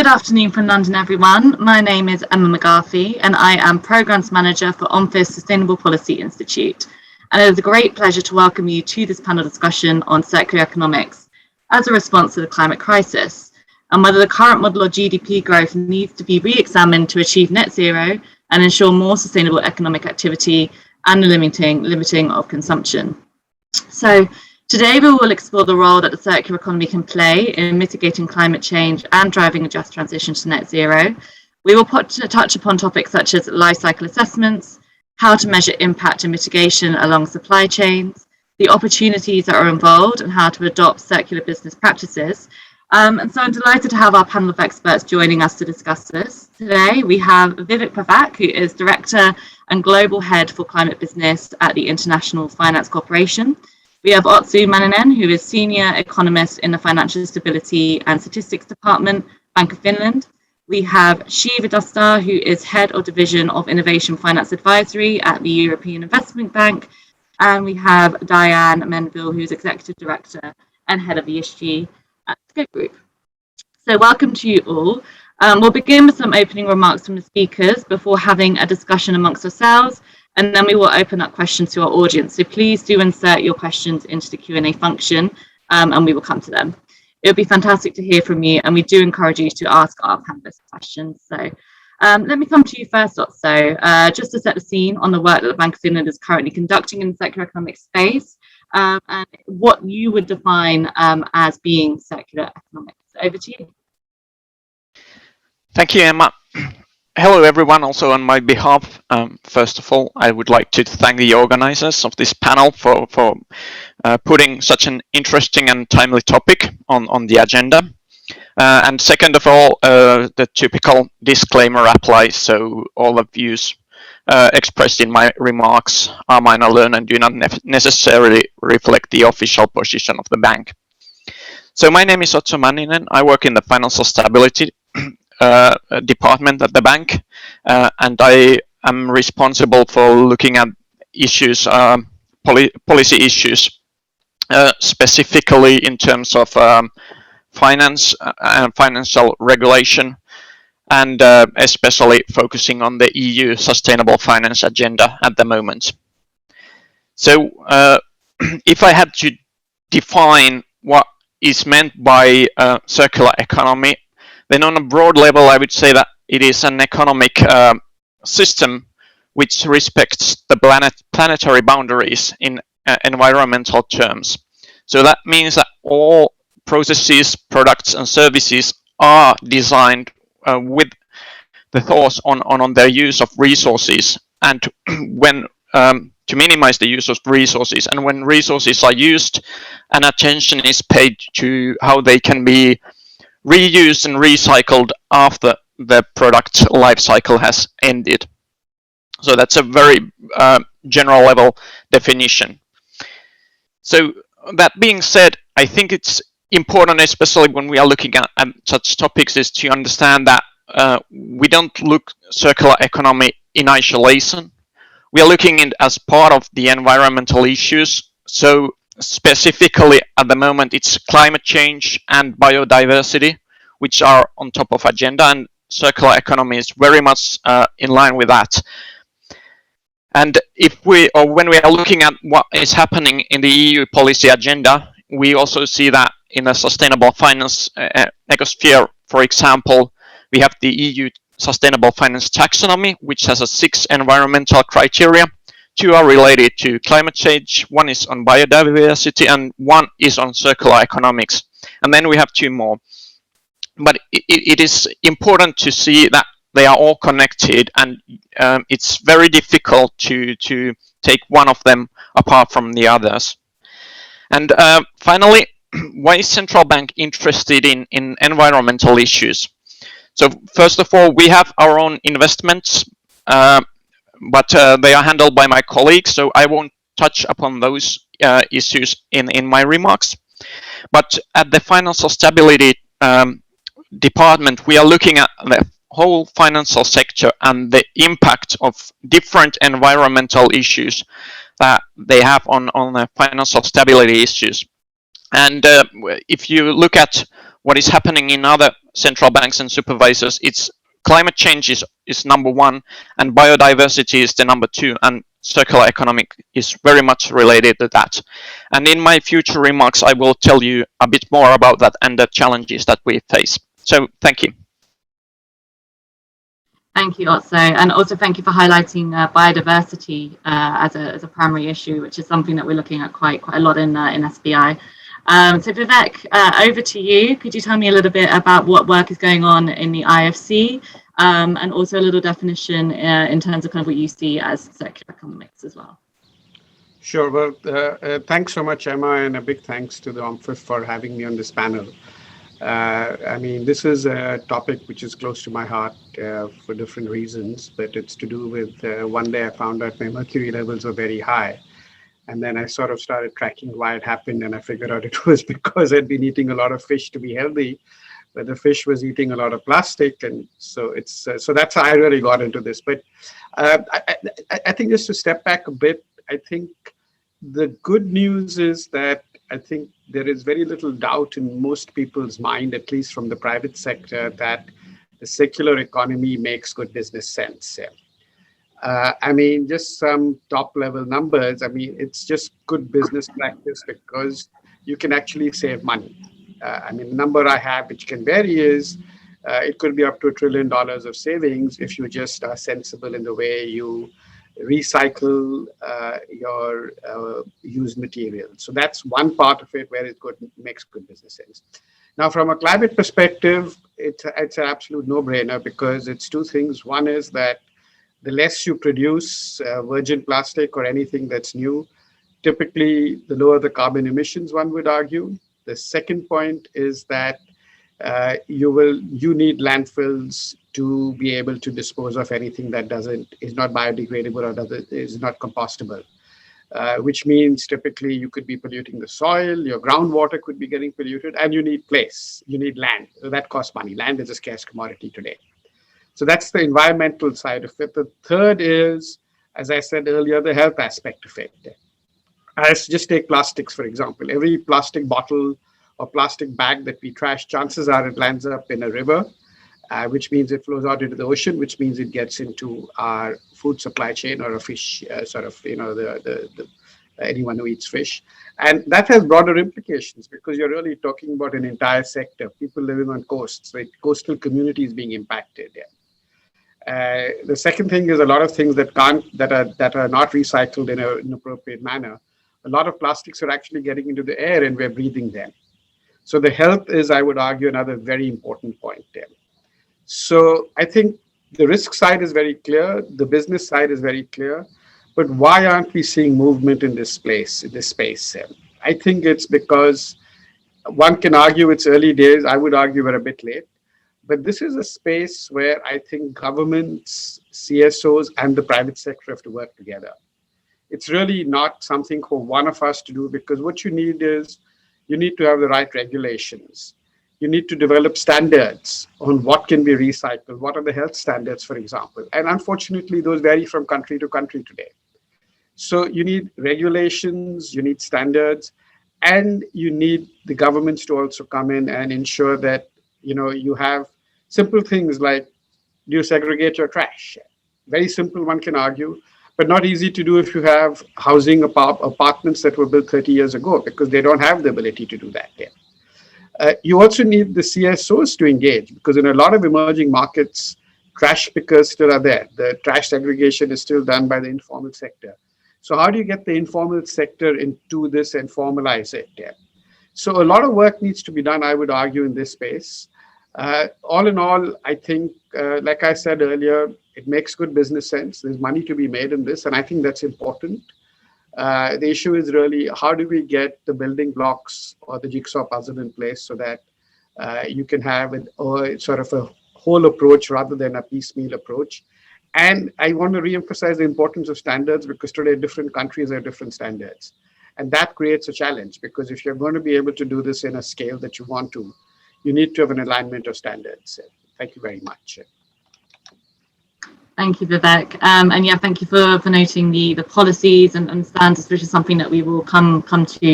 Good afternoon from London, everyone. My name is Emma McGarthy, and I am Programmes Manager for OMFIF Sustainable Policy Institute. And it is a great pleasure to welcome you to this panel discussion on circular economics as a response to the climate crisis, and whether the current model of GDP growth needs to be re-examined to achieve net zero and ensure more sustainable economic activity and the limiting of consumption. So today we will explore the role that the circular economy can play in mitigating climate change and driving a just transition to net zero. We will touch upon topics such as life cycle assessments, how to measure impact and mitigation along supply chains, the opportunities that are involved, and how to adopt circular business practices. And so I'm delighted to have our panel of experts joining us to discuss this. Today we have Vivek Pavak, who is Director and Global Head for Climate Business at the International Finance Corporation. We have Otsu Manninen, who is Senior Economist in the Financial Stability and Statistics Department, Bank of Finland. We have Shiva Dastar, who is Head of Division of Innovation Finance Advisory at the European Investment Bank. And we have Diane Menville, who is Executive Director and Head of ESG at Scope Group. So welcome to you all. We'll begin with some opening remarks from the speakers before having a discussion amongst ourselves, and then we will open up questions to our audience. So please do insert your questions into the Q&A function, and we will come to them. It would be fantastic to hear from you, and we do encourage you to ask our panelists questions. So let me come to you first, Otso, just to set the scene on the work that the Bank of Finland is currently conducting in the circular economic space, and what you would define as being circular economics. Over to you. Thank you, Emma. Hello, everyone. Also on my behalf, first of all, I would like to thank the organizers of this panel for putting such an interesting and timely topic on the agenda. And second of all, the typical disclaimer applies, so all the views expressed in my remarks are mine alone and do not necessarily reflect the official position of the bank. So my name is Otsu Manninen. I work in the Financial Stability department at the bank, and I am responsible for looking at issues, policy issues, specifically in terms of finance and financial regulation, and especially focusing on the EU Sustainable Finance Agenda at the moment. So if I had to define what is meant by circular economy, then on a broad level, I would say that it is an economic system which respects the planetary boundaries in environmental terms. So that means that all processes, products, and services are designed with the thoughts on their use of resources, and when to minimize the use of resources. And when resources are used, and attention is paid to how they can be reused and recycled after the product life cycle has ended. So that's a very general level definition. So that being said, I think it's important, especially when we are looking at such topics, is to understand that we don't look circular economy in isolation. We are looking at it as part of the environmental issues. So specifically at the moment, it's climate change and biodiversity, which are on top of agenda, and circular economy is very much in line with that. And when we are looking at what is happening in the EU policy agenda, we also see that in the sustainable finance ecosphere, for example, we have the EU Sustainable Finance Taxonomy, which has 6 environmental criteria. 2 are related to climate change, 1 is on biodiversity, and 1 is on circular economics. And then we have 2 more. But it is important to see that they are all connected, and it's very difficult to take one of them apart from the others. And finally, why is central bank interested in environmental issues? So first of all, we have our own investments, but they are handled by my colleagues, so I won't touch upon those issues in my remarks. But at the Financial Stability department, we are looking at the whole financial sector and the impact of different environmental issues that they have on the financial stability issues. And if you look at what is happening in other central banks and supervisors, it's climate change is number one, and biodiversity is the number two, and circular economy is very much related to that. And in my future remarks, I will tell you a bit more about that and the challenges that we face. So thank you. Thank you, Otso, and also thank you for highlighting biodiversity as a primary issue, which is something that we're looking at quite a lot in SBI. So Vivek, over to you. Could you tell me a little bit about what work is going on in the IFC, and also a little definition in terms of kind of what you see as circular economics as well? Sure. Well, thanks so much, Emma, and a big thanks to the OMFIF for having me on this panel. I mean, this is a topic which is close to my heart for different reasons, but it's to do with one day I found out my mercury levels were very high. And then I sort of started tracking why it happened, and I figured out it was because I'd been eating a lot of fish to be healthy, but the fish was eating a lot of plastic. And so it's so that's how I really got into this. But I think just to step back a bit, I think the good news is that I think there is very little doubt in most people's mind, at least from the private sector, that the circular economy makes good business sense. I mean, just some top level numbers. I mean, it's just good business practice because you can actually save money. I mean, the number I have, which can vary, is it could be up to $1 trillion of savings if you just are sensible in the way you recycle your used material. So that's one part of it where it makes good business sense. Now, from a climate perspective, it's an absolute no-brainer because it's two things. One is that the less you produce virgin plastic or anything that's new, typically the lower the carbon emissions, one would argue. The second point is that you need landfills to be able to dispose of anything that is not biodegradable or is not compostable, which means typically you could be polluting the soil, your groundwater could be getting polluted, and you need place, you need land. So that costs money. Land is a scarce commodity today. So that's the environmental side of it. The third is, as I said earlier, the health aspect of it. Let's just take plastics, for example. Every plastic bottle or plastic bag that we trash, chances are it lands up in a river, which means it flows out into the ocean, which means it gets into our food supply chain or a fish, anyone who eats fish. And that has broader implications because you're really talking about an entire sector, people living on coasts, right? Coastal communities being impacted. The second thing is a lot of things that are not recycled in an appropriate manner. A lot of plastics are actually getting into the air and we're breathing them. So the health is, I would argue, another very important point there. So I think the risk side is very clear. The business side is very clear. But why aren't we seeing movement in this space? I think it's because one can argue it's early days. I would argue we're a bit late. But this is a space where I think governments, CSOs, and the private sector have to work together. It's really not something for one of us to do because what you need is you need to have the right regulations. You need to develop standards on what can be recycled. What are the health standards, for example? And unfortunately, those vary from country to country today. So you need regulations, you need standards, and you need the governments to also come in and ensure that you have simple things like, do you segregate your trash? Very simple, one can argue, but not easy to do if you have housing apartments that were built 30 years ago because they don't have the ability to do that yet. You also need the CSOs to engage because in a lot of emerging markets, trash pickers still are there. The trash segregation is still done by the informal sector. So how do you get the informal sector into this and formalize it? So a lot of work needs to be done, I would argue, in this space. All in all, I think, like I said earlier, it makes good business sense. There's money to be made in this, and I think that's important. The issue is really how do we get the building blocks or the jigsaw puzzle in place so that you can have sort of a whole approach rather than a piecemeal approach. And I want to reemphasize the importance of standards because today different countries have different standards. And that creates a challenge because if you're going to be able to do this in a scale that you want to, you need to have an alignment of standards. Thank you very much. Thank you, Vivek. And yeah, thank you for noting the policies and standards, which is something that we will come to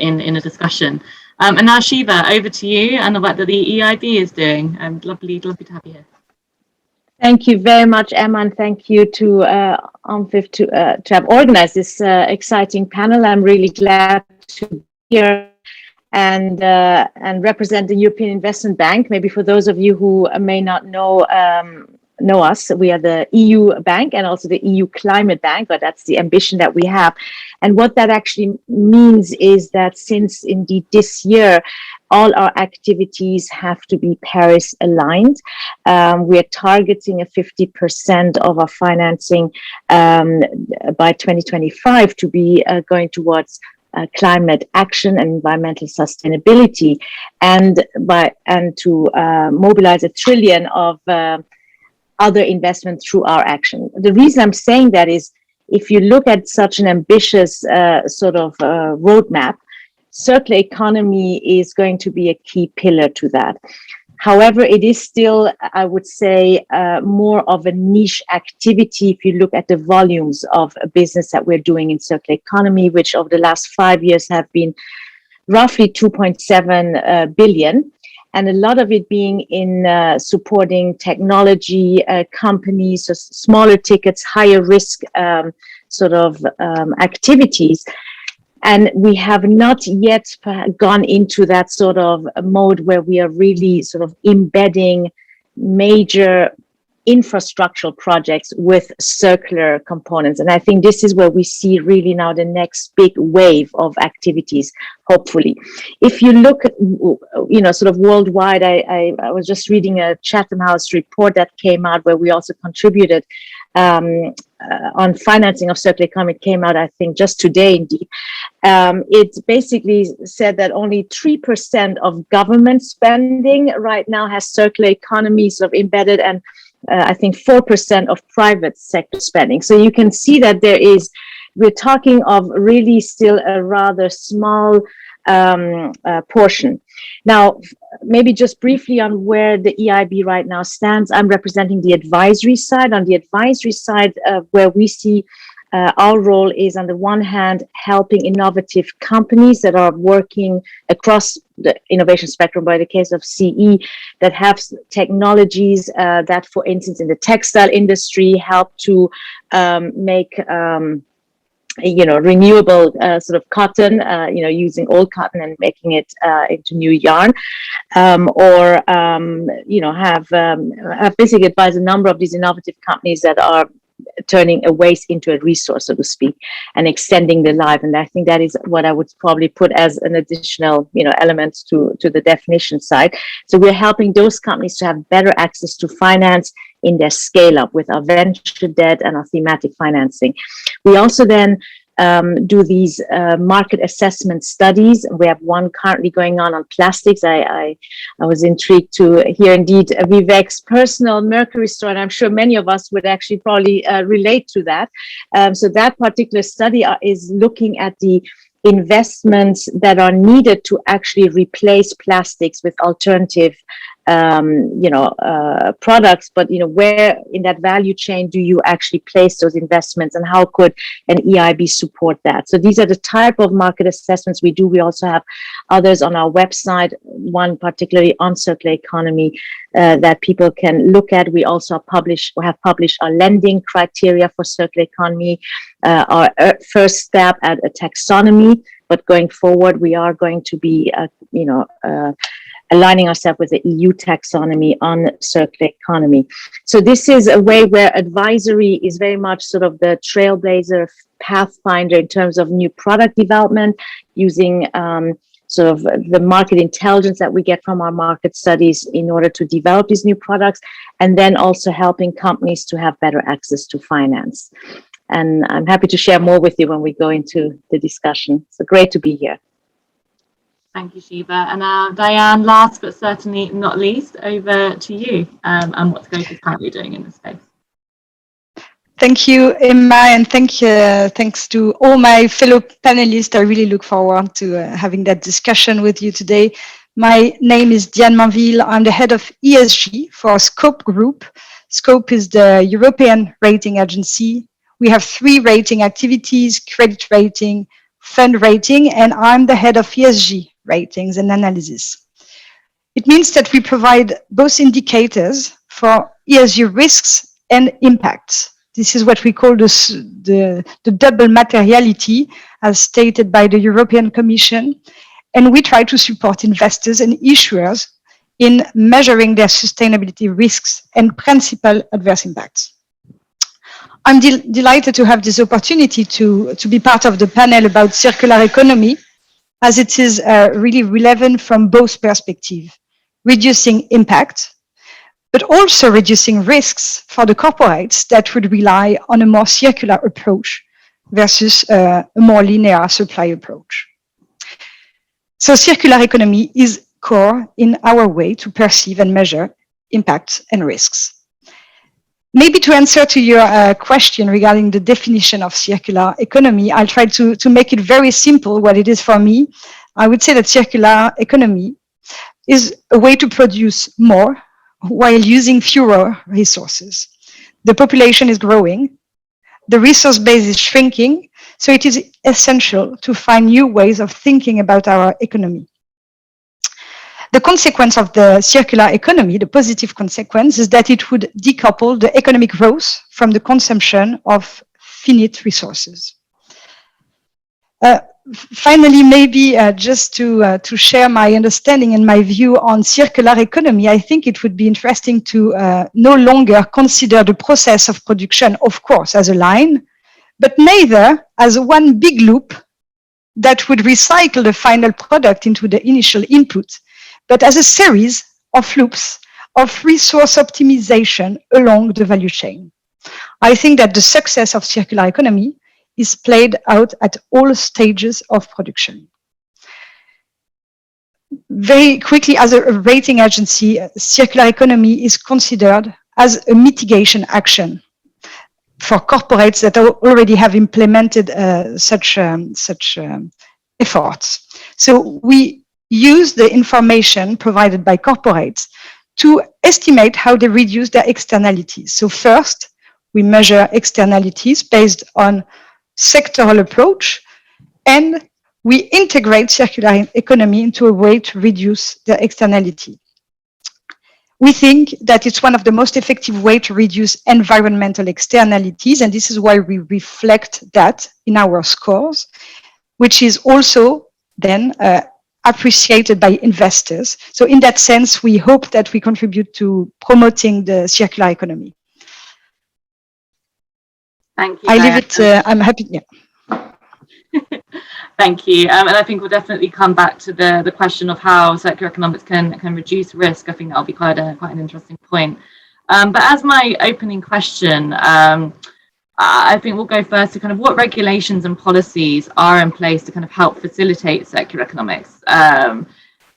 in a discussion. And now Shiva, over to you and the work that the EIB is doing. Lovely to have you here. Thank you very much, Emma, and thank you to OMFIF to have organized this exciting panel. I'm really glad to be here and represent the European Investment Bank. Maybe for those of you who may not know us, we are the EU bank and also the EU Climate Bank, but that's the ambition that we have. And what that actually means is that since indeed this year, all our activities have to be Paris aligned. We are targeting a 50% of our financing by 2025 to be going towards climate action and environmental sustainability, and to mobilize 1 trillion of other investment through our action. The reason I'm saying that is, if you look at such an ambitious roadmap, circular economy is going to be a key pillar to that. However, it is still, I would say, more of a niche activity if you look at the volumes of business that we're doing in circular economy, which over the last 5 years have been roughly 2.7 billion. And a lot of it being in supporting technology companies, so smaller tickets, higher risk activities. And we have not yet gone into that sort of mode where we are really sort of embedding major infrastructural projects with circular components. And I think this is where we see really now the next big wave of activities, hopefully. If you look, sort of worldwide, I was just reading a Chatham House report that came out where we also contributed on financing of circular economy. It came out, I think, just today, indeed. It basically said that only 3% of government spending right now has circular economy sort of embedded, and I think 4% of private sector spending. So you can see that we're talking of really still a rather small portion. Now, maybe just briefly on where the EIB right now stands. I'm representing the advisory side. On the advisory side, where we see our role is, on the one hand, helping innovative companies that are working across the innovation spectrum, by the case of CE, that have technologies that, for instance, in the textile industry, help to make renewable sort of cotton, using old cotton and making it into new yarn, or have basically advised a number of these innovative companies that are turning a waste into a resource, so to speak, and extending the life. And I think that is what I would probably put as an additional, element to the definition side. So we're helping those companies to have better access to finance in their scale up with our venture debt and our thematic financing. We also then do these market assessment studies. We have one currently going on plastics. I was intrigued to hear indeed Vivek's personal mercury story, and I'm sure many of us would actually probably relate to that. So that particular study is looking at the investments that are needed to actually replace plastics with alternative products, but where in that value chain do you actually place those investments, and how could an EIB support that? So these are the type of market assessments we do. We also have others on our website, one particularly on circular economy that people can look at. We also have published our lending criteria for circular economy, our first step at a taxonomy, but going forward we are going to be aligning ourselves with the EU taxonomy on circular economy. So this is a way where advisory is very much sort of the trailblazer, pathfinder in terms of new product development, using sort of the market intelligence that we get from our market studies in order to develop these new products, and then also helping companies to have better access to finance. And I'm happy to share more with you when we go into the discussion. So great to be here. Thank you, Shiva. And Diane, last but certainly not least, over to you and what Scope is currently doing in this space. Thank you, Emma, and thanks to all my fellow panelists. I really look forward to having that discussion with you today. My name is Diane Mainville. I'm the head of ESG for Scope Group. Scope is the European rating agency. We have 3 rating activities: credit rating, fund rating, and I'm the head of ESG ratings and analysis. It means that we provide both indicators for ESG risks and impacts. This is what we call the double materiality, as stated by the European Commission. And we try to support investors and issuers in measuring their sustainability risks and principal adverse impacts. I'm delighted to have this opportunity to be part of the panel about circular economy, as it is really relevant from both perspectives, reducing impact, but also reducing risks for the corporates that would rely on a more circular approach versus a more linear supply approach. So circular economy is core in our way to perceive and measure impacts and risks. Maybe to answer to your question regarding the definition of circular economy, I'll try to make it very simple what it is for me. I would say that circular economy is a way to produce more while using fewer resources. The population is growing, the resource base is shrinking, so it is essential to find new ways of thinking about our economy. The consequence of the circular economy, the positive consequence, is that it would decouple the economic growth from the consumption of finite resources. Finally, maybe just to share my understanding and my view on circular economy, I think it would be interesting to no longer consider the process of production, of course, as a line, but neither as one big loop that would recycle the final product into the initial input, but as a series of loops of resource optimization along the value chain. I think that the success of circular economy is played out at all stages of production. Very quickly, as a rating agency, circular economy is considered as a mitigation action for corporates that already have implemented such efforts. So we use the information provided by corporates to estimate how they reduce their externalities. So first, we measure externalities based on sectoral approach, and we integrate circular economy into a way to reduce their externality. We think that it's one of the most effective ways to reduce environmental externalities, and this is why we reflect that in our scores, which is also then appreciated by investors. So in that sense, we hope that we contribute to promoting the circular economy. Thank you. I leave it, I'm happy, yeah. Thank you. And I think we'll definitely come back to the question of how circular economics can reduce risk. I think that'll be quite an interesting point. But as my opening question, I think we'll go first to kind of what regulations and policies are in place to kind of help facilitate circular economics. So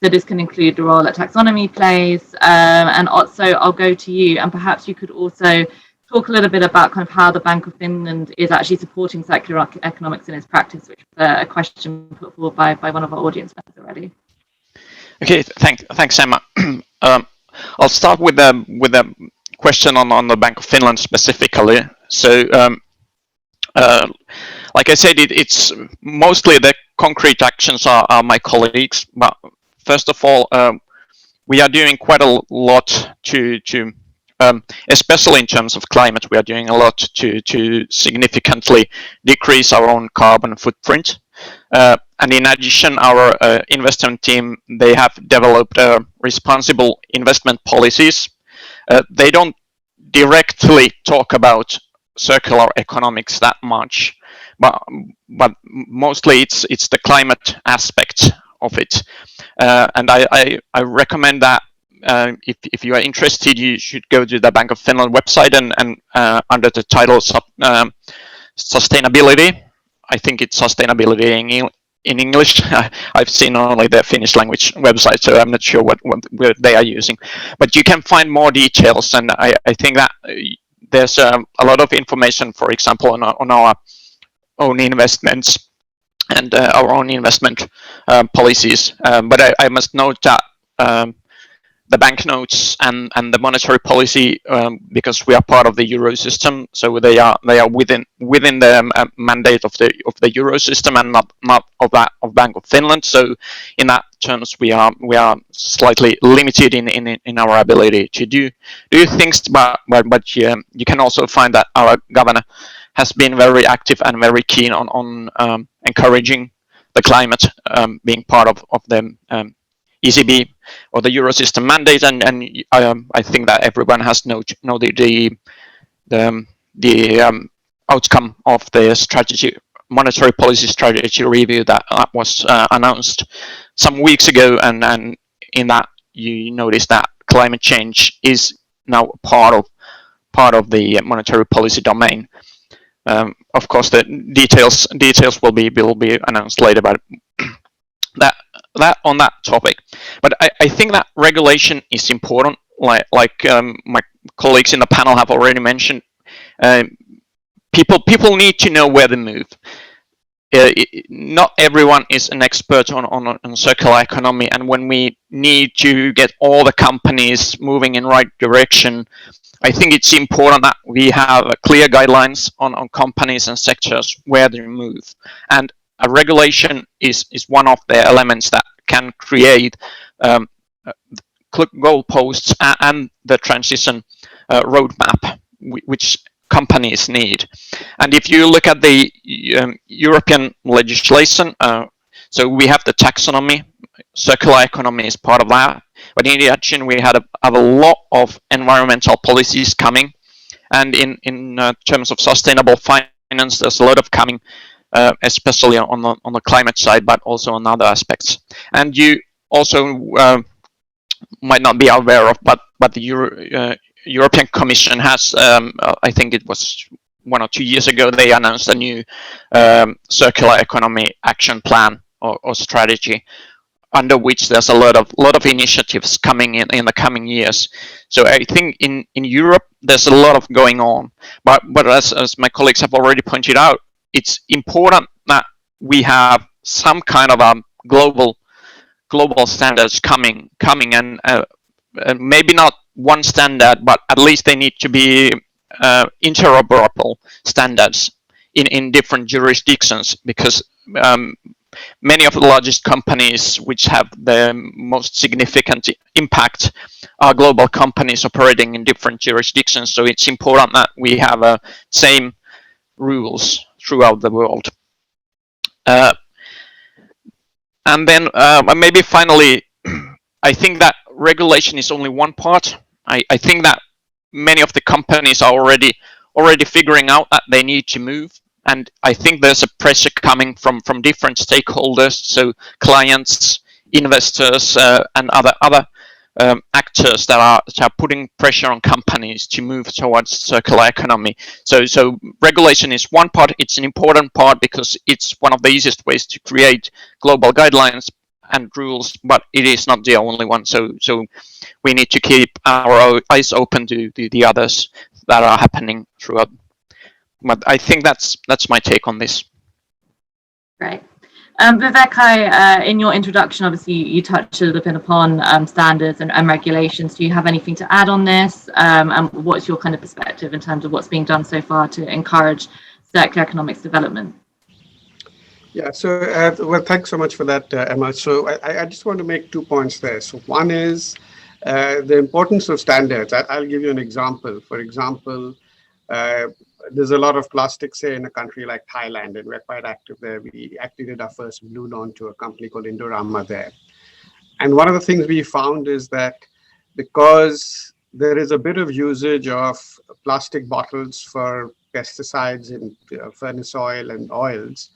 this can include the role that taxonomy plays. And also I'll go to you, and perhaps you could also talk a little bit about kind of how the Bank of Finland is actually supporting circular economics in its practice, which was a question put forward by one of our audience members already. Okay, thanks, Emma. I'll start with the question on the Bank of Finland specifically. So, like I said, it's mostly the concrete actions are my colleagues. But first of all, we are doing quite a lot to especially in terms of climate, we are doing a lot to significantly decrease our own carbon footprint. And in addition, our investment team, they have developed responsible investment policies. They don't directly talk about circular economics that much, but mostly it's the climate aspect of it. And I recommend that if you are interested, you should go to the Bank of Finland website and under the title sustainability, I think it's sustainability in English. I've seen only the Finnish language website, so I'm not sure what they are using. But you can find more details, and I think that there's a lot of information, for example, on our own investments and our own investment policies. But I must note that the banknotes and the monetary policy, because we are part of the euro system, so they are within the mandate of the euro system and not of Bank of Finland. So in that terms, we are slightly limited in our ability to do things, but you can also find that our governor has been very active and very keen on encouraging the climate, being part of the ECB or the Eurosystem mandate, and I think that everyone has noted the outcome of the monetary policy strategy review that was announced some weeks ago, and in that you notice that climate change is now part of the monetary policy domain. Of course, the details will be announced later, but that on that topic. But I think that regulation is important. Like my colleagues in the panel have already mentioned, people need to know where to move. Not everyone is an expert on circular economy, and when we need to get all the companies moving in right direction, I think it's important that we have clear guidelines on companies and sectors where they move, and a regulation is one of the elements that can create goalposts and the transition roadmap which companies need. And if you look at the European legislation, so we have the taxonomy, circular economy is part of that. But in addition, we have a lot of environmental policies coming, and in terms of sustainable finance, there's a lot of coming, especially on the climate side, but also on other aspects. And you also might not be aware of, but the European Commission has, I think it was 1 or 2 years ago, they announced a new circular economy action plan or strategy, under which there's a lot of initiatives coming in the coming years. So I think in Europe there's a lot of going on, but as my colleagues have already pointed out, it's important that we have some kind of global standards coming, and maybe not one standard, but at least they need to be interoperable standards in different jurisdictions, because many of the largest companies which have the most significant impact are global companies operating in different jurisdictions. So it's important that we have same rules throughout the world. And then maybe finally, I think that regulation is only one part. I think that many of the companies are already figuring out that they need to move. And I think there's a pressure coming from different stakeholders, so clients, investors, and other actors that are putting pressure on companies to move towards circular economy. So regulation is one part. It's an important part because it's one of the easiest ways to create global guidelines and rules, but it is not the only one. So we need to keep our eyes open to the others that are happening throughout. But I think that's my take on this. Great. Vivek, in your introduction, obviously you touched a little bit upon standards and regulations. Do you have anything to add on this? And what's your kind of perspective in terms of what's being done so far to encourage circular economics development? Yeah, so well, thanks so much for that, Emma. So I just want to make 2 points there. So one is the importance of standards. I'll give you an example. For example, there's a lot of plastic, say, in a country like Thailand, and we're quite active there. We actually did our first blue loan to a company called Indorama there. And one of the things we found is that because there is a bit of usage of plastic bottles for pesticides in furnace oil and oils,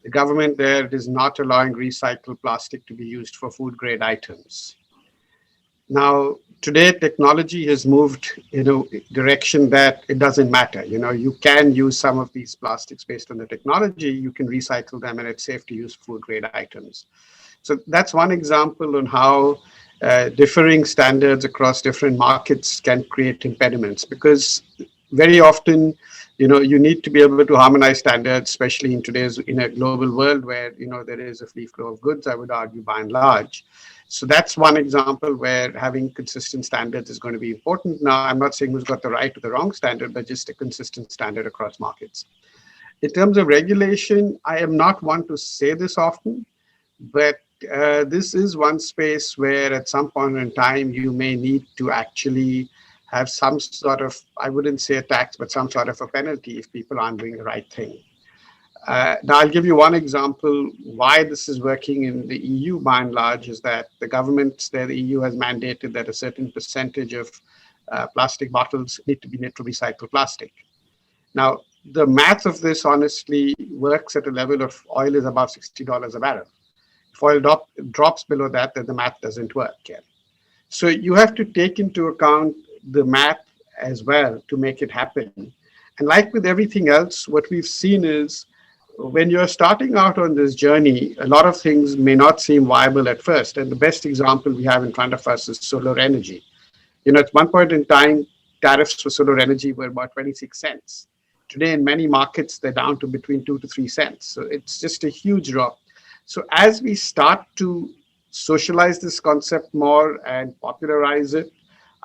the government there is not allowing recycled plastic to be used for food grade items. Now, today, technology has moved in a direction that it doesn't matter. You can use some of these plastics based on the technology, you can recycle them, and it's safe to use food grade items. So that's one example on how differing standards across different markets can create impediments, because very often, you need to be able to harmonize standards, especially in a global world where, there is a free flow of goods, I would argue, by and large. So that's one example where having consistent standards is going to be important. Now, I'm not saying who's got the right or the wrong standard, but just a consistent standard across markets. In terms of regulation, I am not one to say this often, but this is one space where at some point in time, you may need to actually have some sort of, I wouldn't say a tax, but some sort of a penalty if people aren't doing the right thing. Now, I'll give you one example why this is working in the EU by and large is that the government there, the EU has mandated that a certain percentage of plastic bottles need to be made to recycle plastic. Now, the math of this honestly works at a level of oil is above $60 a barrel. If oil drops below that, then the math doesn't work. Yeah. So you have to take into account the math as well to make it happen. And like with everything else, what we've seen is when you're starting out on this journey, a lot of things may not seem viable at first. And the best example we have in front of us is solar energy. At one point in time, tariffs for solar energy were about 26 cents. Today, in many markets, they're down to between 2 to 3 cents. So it's just a huge drop. So as we start to socialize this concept more and popularize it,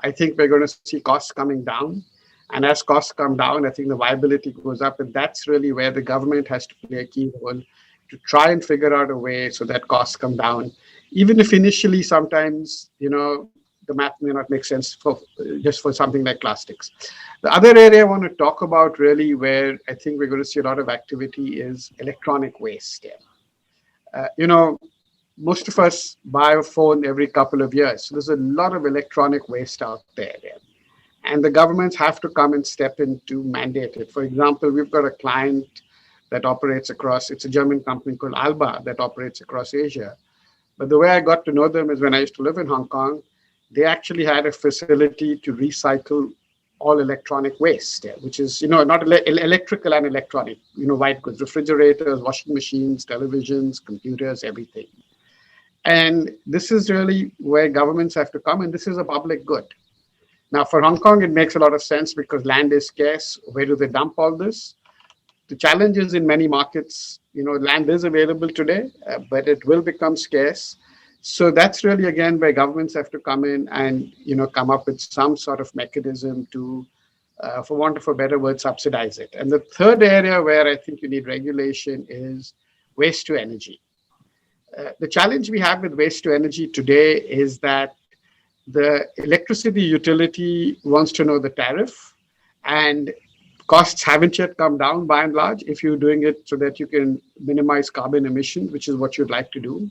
I think we're going to see costs coming down. And as costs come down, I think the viability goes up. And that's really where the government has to play a key role to try and figure out a way so that costs come down. Even if initially sometimes, the math may not make sense just for something like plastics. The other area I want to talk about really where I think we're going to see a lot of activity is electronic waste. Most of us buy a phone every couple of years. So there's a lot of electronic waste out there. And the governments have to come and step in to mandate it. For example, we've got a client that operates across, it's a German company called Alba that operates across Asia. But the way I got to know them is when I used to live in Hong Kong, they actually had a facility to recycle all electronic waste, which is, not electrical and electronic, white goods, refrigerators, washing machines, televisions, computers, everything. And this is really where governments have to come, and this is a public good. Now, for Hong Kong, it makes a lot of sense because land is scarce. Where do they dump all this? The challenge is in many markets, land is available today, but it will become scarce. So that's really, again, where governments have to come in and, come up with some sort of mechanism to, for want of a better word, subsidize it. And the third area where I think you need regulation is waste to energy. The challenge we have with waste to energy today is that the electricity utility wants to know the tariff, and costs haven't yet come down by and large if you're doing it so that you can minimize carbon emissions, which is what you'd like to do.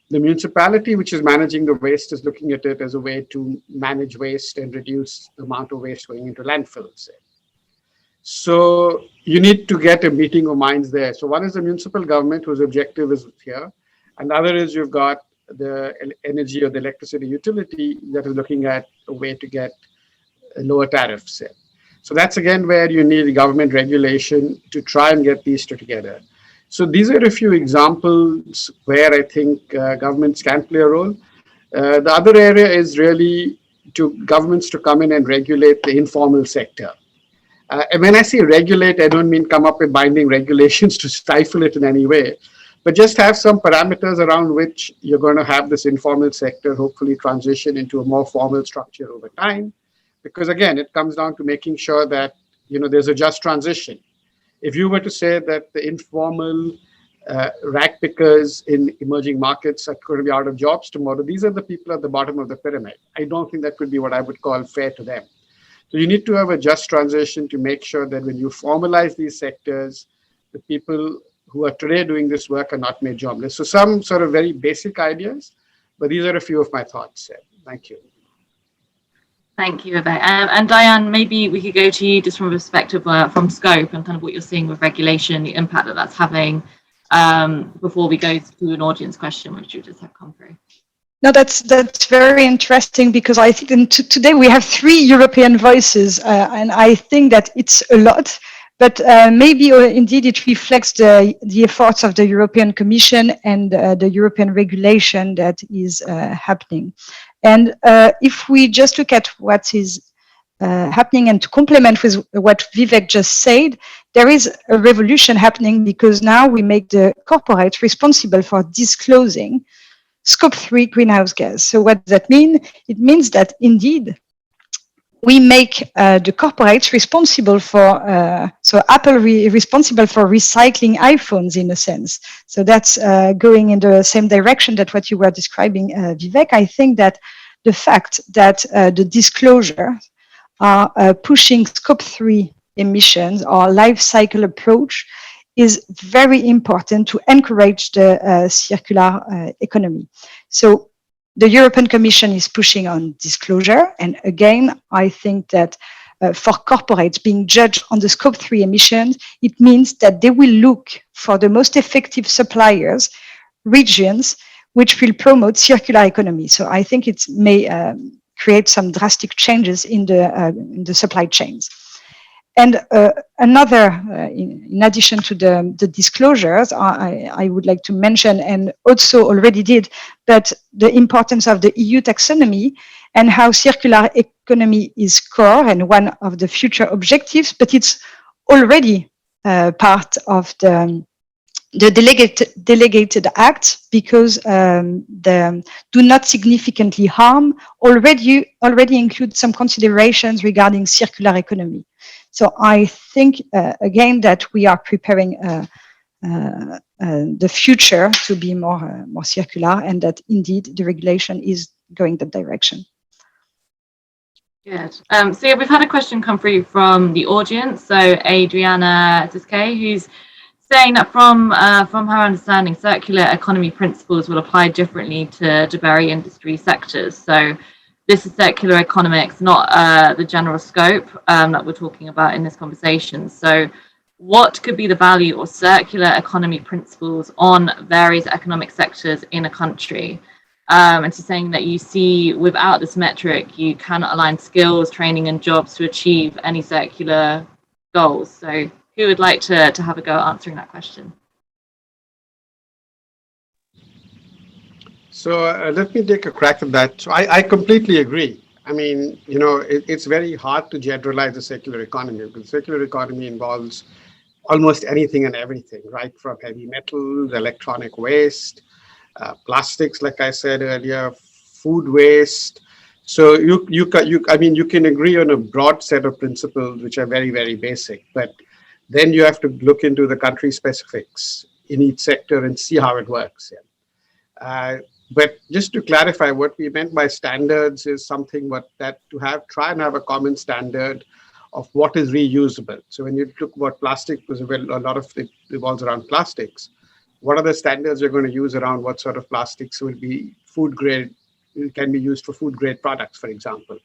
The municipality, which is managing the waste, is looking at it as a way to manage waste and reduce the amount of waste going into landfills. So you need to get a meeting of minds there. So one is the municipal government, whose objective is here, and the other is you've got the energy or the electricity utility that is looking at a way to get lower tariffs. So that's again where you need government regulation to try and get these two together. So these are a few examples where I think governments can play a role. The other area is really governments to come in and regulate the informal sector. And when I say regulate, I don't mean come up with binding regulations to stifle it in any way, but just have some parameters around which you're going to have this informal sector hopefully transition into a more formal structure over time. Because again, it comes down to making sure that there's a just transition. If you were to say that the informal rag pickers in emerging markets are going to be out of jobs tomorrow, these are the people at the bottom of the pyramid. I don't think that could be what I would call fair to them. So you need to have a just transition to make sure that when you formalize these sectors, the people who are today doing this work are not made jobless. So some sort of very basic ideas, but these are a few of my thoughts. Thank you. Thank you, Avert. And Diane, maybe we could go to you just from a perspective from scope and kind of what you're seeing with regulation, the impact that that's having, before we go to an audience question, which you just have come through. No, that's very interesting, because I think today we have 3 European voices, and I think that it's a lot. But maybe indeed it reflects the efforts of the European Commission and the European regulation that is happening. And if we just look at what is happening, and to complement with what Vivek just said, there is a revolution happening because now we make the corporate responsible for disclosing Scope 3 greenhouse gas. So what does that mean? It means that indeed we make the corporates responsible for, so Apple responsible for recycling iPhones in a sense. So that's going in the same direction that what you were describing, Vivek. I think that the fact that the disclosure are pushing Scope 3 emissions or life cycle approach is very important to encourage the circular economy. So the European Commission is pushing on disclosure. And again, I think that for corporates being judged on the Scope 3 emissions, it means that they will look for the most effective suppliers, regions, which will promote circular economy. So I think it may create some drastic changes in the supply chains. And another, in addition to the disclosures, I would like to mention, and also already did, but the importance of the EU taxonomy and how circular economy is core and one of the future objectives, but it's already part of the delegated act, because the do not significantly harm already include some considerations regarding circular economy. So I think again that we are preparing the future to be more circular, and that indeed the regulation is going that direction. Good. So yeah, we've had a question come through from the audience. So Adriana Tiscay, who's saying that from her understanding, circular economy principles will apply differently to various industry sectors. So this is circular economics, not the general scope that we're talking about in this conversation. So what could be the value of circular economy principles on various economic sectors in a country? And she's saying that you see without this metric, you cannot align skills, training and jobs to achieve any circular goals. So who would like to have a go at answering that question? So let me take a crack at that. So I completely agree. I mean, you know, it's very hard to generalize the circular economy, because the circular economy involves almost anything and everything, right? From heavy metals, electronic waste, plastics, like I said earlier, food waste. So you can agree on a broad set of principles which are very, very basic, but then you have to look into the country specifics in each sector and see how it works. Yeah. But just to clarify, what we meant by standards is something try and have a common standard of what is reusable. So when you look about plastic, because a lot of it revolves around plastics, what are the standards you're going to use around what sort of plastics will be food grade, can be used for food grade products, for example.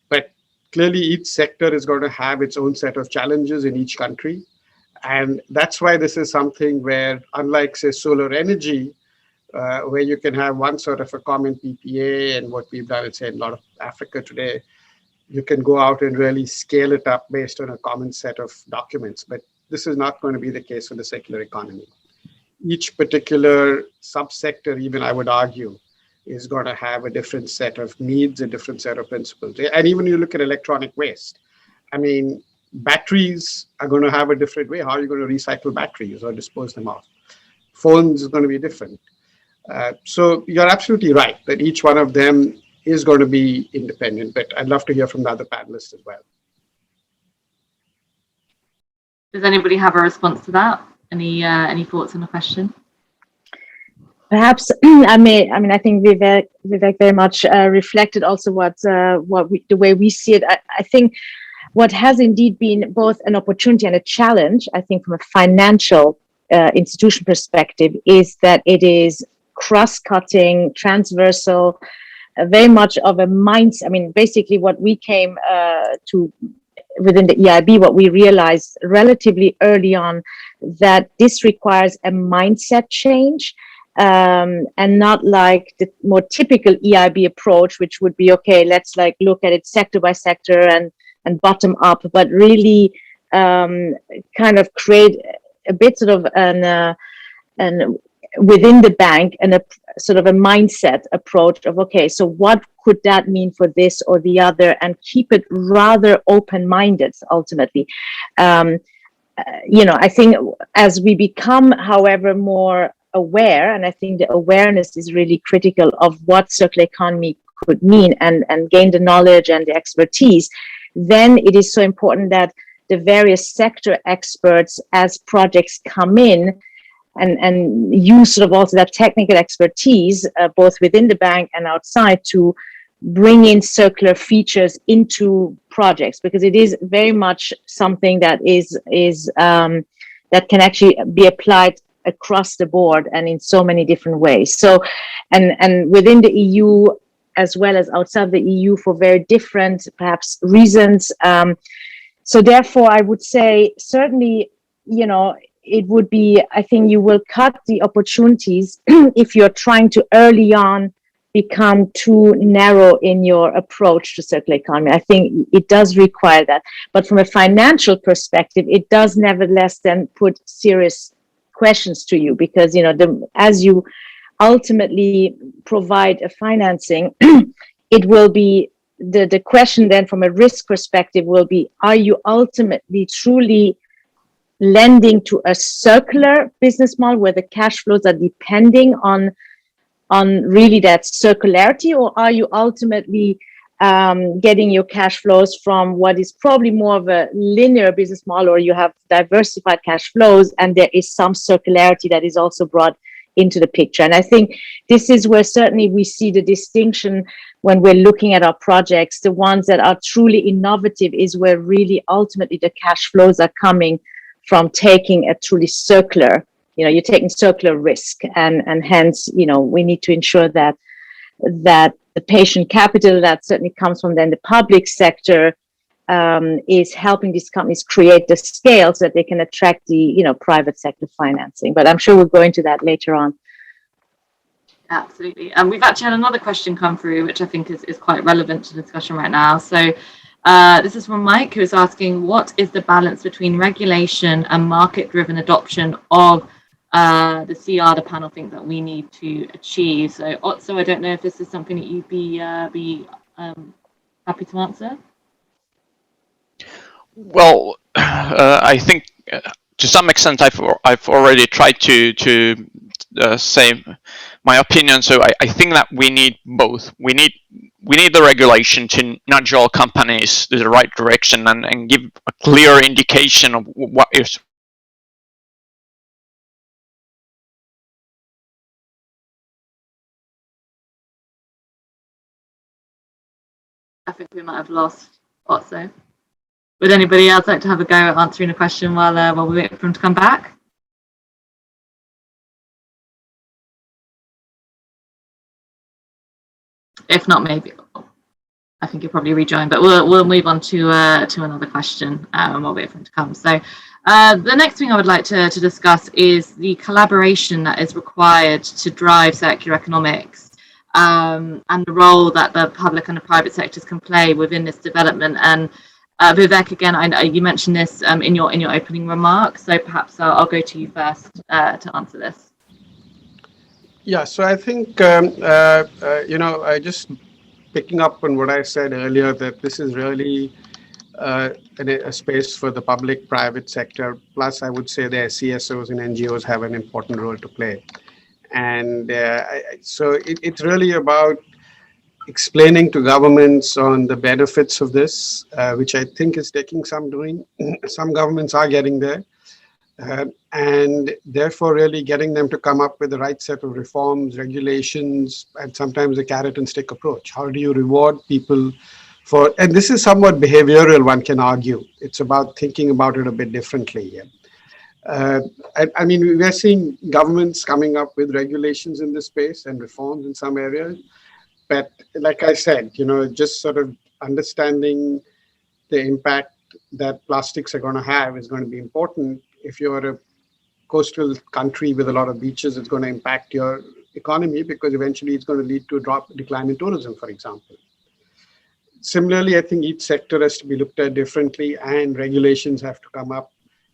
But clearly each sector is going to have its own set of challenges in each country. And that's why this is something where, unlike say solar energy, where you can have one sort of a common PPA, and what we've done, say, in a lot of Africa today, you can go out and really scale it up based on a common set of documents. But this is not going to be the case for the circular economy. Each particular subsector, even I would argue, is going to have a different set of needs, a different set of principles. And even you look at electronic waste, I mean, batteries are going to have a different way. How are you going to recycle batteries or dispose them off? Phones is going to be different. So you're absolutely right that each one of them is going to be independent, but I'd love to hear from the other panelists as well. Does anybody have a response to that? Any thoughts on the question? Perhaps I think Vivek very much reflected also the way we see it. I think what has indeed been both an opportunity and a challenge, I think, from a financial institution perspective, is that it is cross-cutting, transversal, very much of a mindset. I mean, basically what we came to within the EIB, what we realized relatively early on, that this requires a mindset change, and not like the more typical EIB approach, which would be, okay, let's like look at it sector by sector and bottom up, but really kind of create a bit sort of within the bank and a sort of a mindset approach of, okay, so what could that mean for this or the other, and keep it rather open-minded ultimately. I think as we become, however, more aware, and I think the awareness is really critical of what circular economy could mean, and gain the knowledge and the expertise, then it is so important that the various sector experts, as projects come in, and use sort of also that technical expertise, both within the bank and outside, to bring in circular features into projects, because it is very much something that is that can actually be applied across the board and in so many different ways. So, and within the EU as well as outside the EU for very different perhaps reasons. So therefore, I would say certainly, it would be, I think you will cut the opportunities if you're trying to early on become too narrow in your approach to circular economy. I think it does require that. But from a financial perspective, it does nevertheless then put serious questions to you, because, as you ultimately provide a financing, it will be, the question then from a risk perspective will be, are you ultimately truly lending to a circular business model where the cash flows are depending on really that circularity, or are you ultimately getting your cash flows from what is probably more of a linear business model, or you have diversified cash flows and there is some circularity that is also brought into the picture? And I think this is where certainly we see the distinction when we're looking at our projects. The ones that are truly innovative is where really ultimately the cash flows are coming from taking a truly circular, you're taking circular risk, and hence, we need to ensure that the patient capital that certainly comes from then the public sector is helping these companies create the scale so that they can attract the private sector financing. But I'm sure we'll go into that later on. Absolutely. And we've actually had another question come through, which I think is quite relevant to the discussion right now. So this is from Mike, who is asking, what is the balance between regulation and market-driven adoption of the CR the panel think that we need to achieve? So Otso, I don't know if this is something that you'd be happy to answer. Well, I think to some extent I've already tried to say my opinion. So I think that we need both. We need the regulation to nudge all companies to the right direction and give a clear indication of what is. I think we might have lost Otso. Would anybody else like to have a go at answering a question while we wait for him to come back? If not, maybe I think you'll probably rejoin, but we'll move on to another question and we'll wait for him to come. So the next thing I would like to discuss is the collaboration that is required to drive circular economics, and the role that the public and the private sectors can play within this development. And Vivek, again, I know you mentioned this in your opening remarks, so perhaps I'll go to you first to answer this. Yeah, so I think, I just picking up on what I said earlier, that this is really a space for the public, private sector, plus I would say the CSOs and NGOs have an important role to play. And so it's really about explaining to governments on the benefits of this, which I think is taking some doing. Some governments are getting there. And therefore really getting them to come up with the right set of reforms, regulations, and sometimes a carrot and stick approach. How do you reward people for, and this is somewhat behavioral, one can argue. It's about thinking about it a bit differently. Yeah. I mean, we're seeing governments coming up with regulations in this space and reforms in some areas. But like I said, just sort of understanding the impact that plastics are going to have is going to be important. If you're a coastal country with a lot of beaches, it's going to impact your economy because eventually it's going to lead to a decline in tourism, for example. Similarly, I think each sector has to be looked at differently and regulations have to come up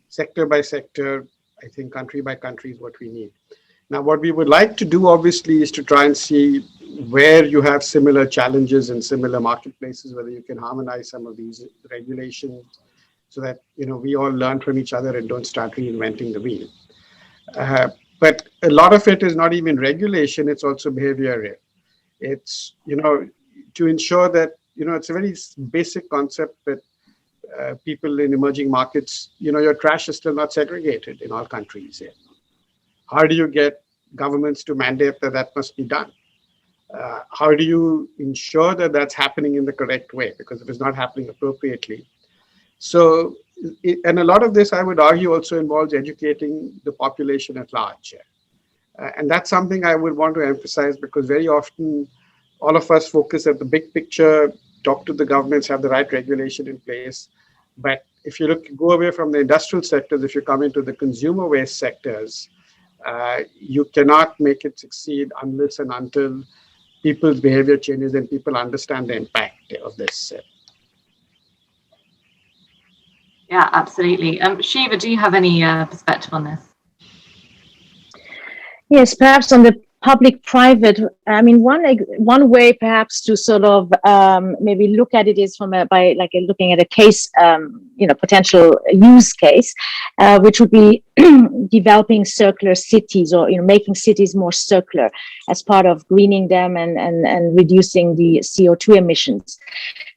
sector by sector. I think country by country is what we need. Now, what we would like to do, obviously, is to try and see where you have similar challenges in similar marketplaces, whether you can harmonize some of these regulations so that, we all learn from each other and don't start reinventing the wheel. But a lot of it is not even regulation, it's also behavioral. It's, to ensure that, it's a very basic concept that people in emerging markets, your trash is still not segregated in all countries. Yeah. How do you get governments to mandate that that must be done? How do you ensure that that's happening in the correct way? Because if it's not happening appropriately. So, and a lot of this, I would argue, also involves educating the population at large. And that's something I would want to emphasize, because very often all of us focus at the big picture, talk to the governments, have the right regulation in place. But if you go away from the industrial sectors, if you come into the consumer waste sectors, you cannot make it succeed unless and until people's behavior changes and people understand the impact of this. Yeah, absolutely. Shiva, do you have any perspective on this? Yes, perhaps on the public-private, I mean, one way perhaps to sort of maybe look at it is by looking at a case, potential use case, which would be developing circular cities, or making cities more circular as part of greening them and reducing the CO2 emissions.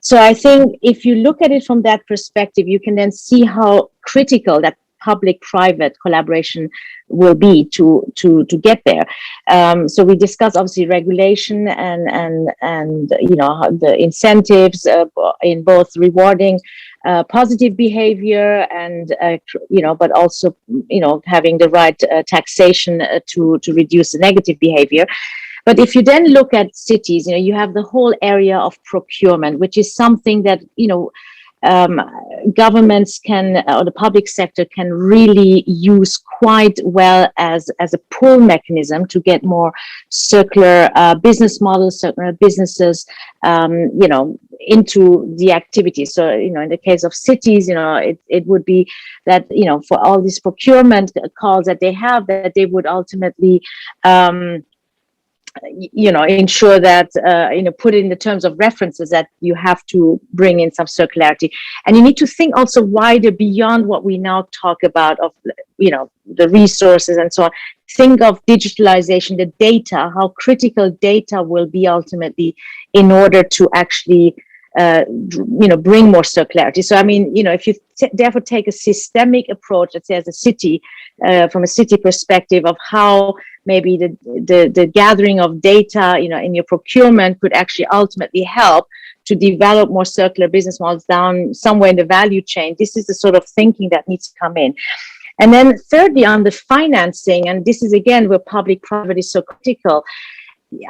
So I think if you look at it from that perspective, you can then see how critical that public-private collaboration will be to get there. So we discussed obviously regulation and the incentives in both rewarding positive behavior and but also having the right taxation to reduce the negative behavior. But if you then look at cities, you have the whole area of procurement, which is something that governments can, or the public sector can really use quite well as a pull mechanism to get more circular business models, circular businesses, into the activity. So, in the case of cities, it would be that, for all these procurement calls that they have, that they would ultimately ensure that, put it in the terms of references that you have to bring in some circularity. And you need to think also wider beyond what we now talk about of, the resources and so on. Think of digitalization, the data, how critical data will be ultimately in order to actually, bring more circularity. So, I mean, if you therefore take a systemic approach, let's say as a city, from a city perspective of how maybe the gathering of data, in your procurement could actually ultimately help to develop more circular business models down somewhere in the value chain. This is the sort of thinking that needs to come in. And then thirdly, on the financing, and this is again where public-private is so critical,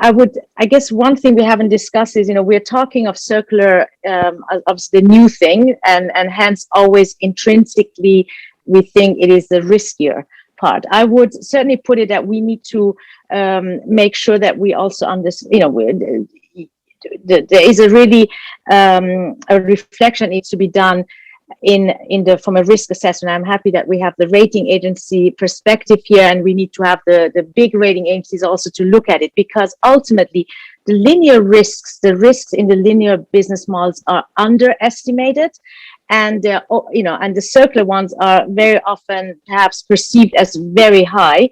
I guess one thing we haven't discussed is, we're talking of circular, of the new thing, and hence always intrinsically we think it is the riskier part. I would certainly put it that we need to make sure that we also understand, there is a really a reflection needs to be done from a risk assessment. I'm happy that we have the rating agency perspective here, and we need to have the big rating agencies also to look at it, because ultimately the linear risks, the risks in the linear business models are underestimated, and and the circular ones are very often perhaps perceived as very high.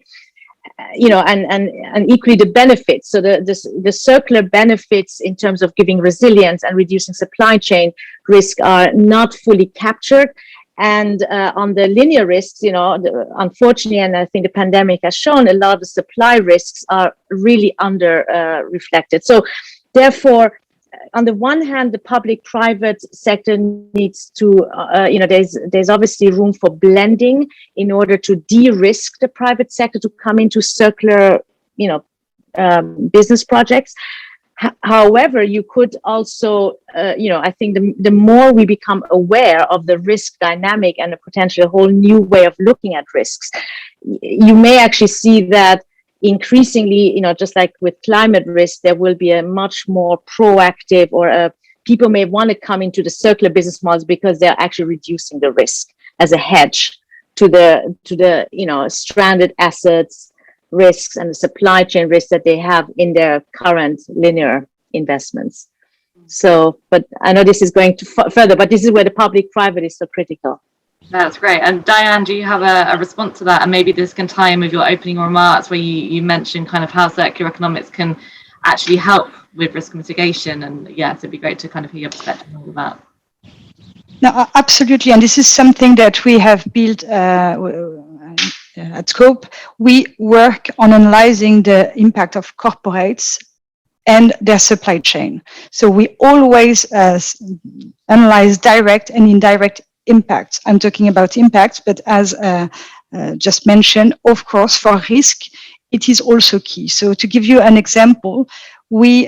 And equally the benefits. So the circular benefits in terms of giving resilience and reducing supply chain risk are not fully captured. And on the linear risks, unfortunately, and I think the pandemic has shown, a lot of the supply risks are really under reflected. So therefore, on the one hand, the public-private sector needs to, there's obviously room for blending in order to de-risk the private sector to come into circular, business projects. However, you could also, I think the more we become aware of the risk dynamic and a potential whole new way of looking at risks, you may actually see that increasingly, just like with climate risk, there will be a much more proactive, or people may want to come into the circular business models because they're actually reducing the risk as a hedge to the stranded assets, risks and the supply chain risks that they have in their current linear investments. So, but I know this is going to further, but this is where the public-private is so critical. That's great. And Diane, do you have a response to that? And maybe this can tie in with your opening remarks where you mentioned kind of how circular economics can actually help with risk mitigation. And yes, it'd be great to kind of hear your perspective on all of that. No, absolutely. And this is something that we have built at Scope. We work on analyzing the impact of corporates and their supply chain. So we always analyze direct and indirect impacts. I'm talking about impacts, but as just mentioned, of course, for risk, it is also key. So to give you an example, we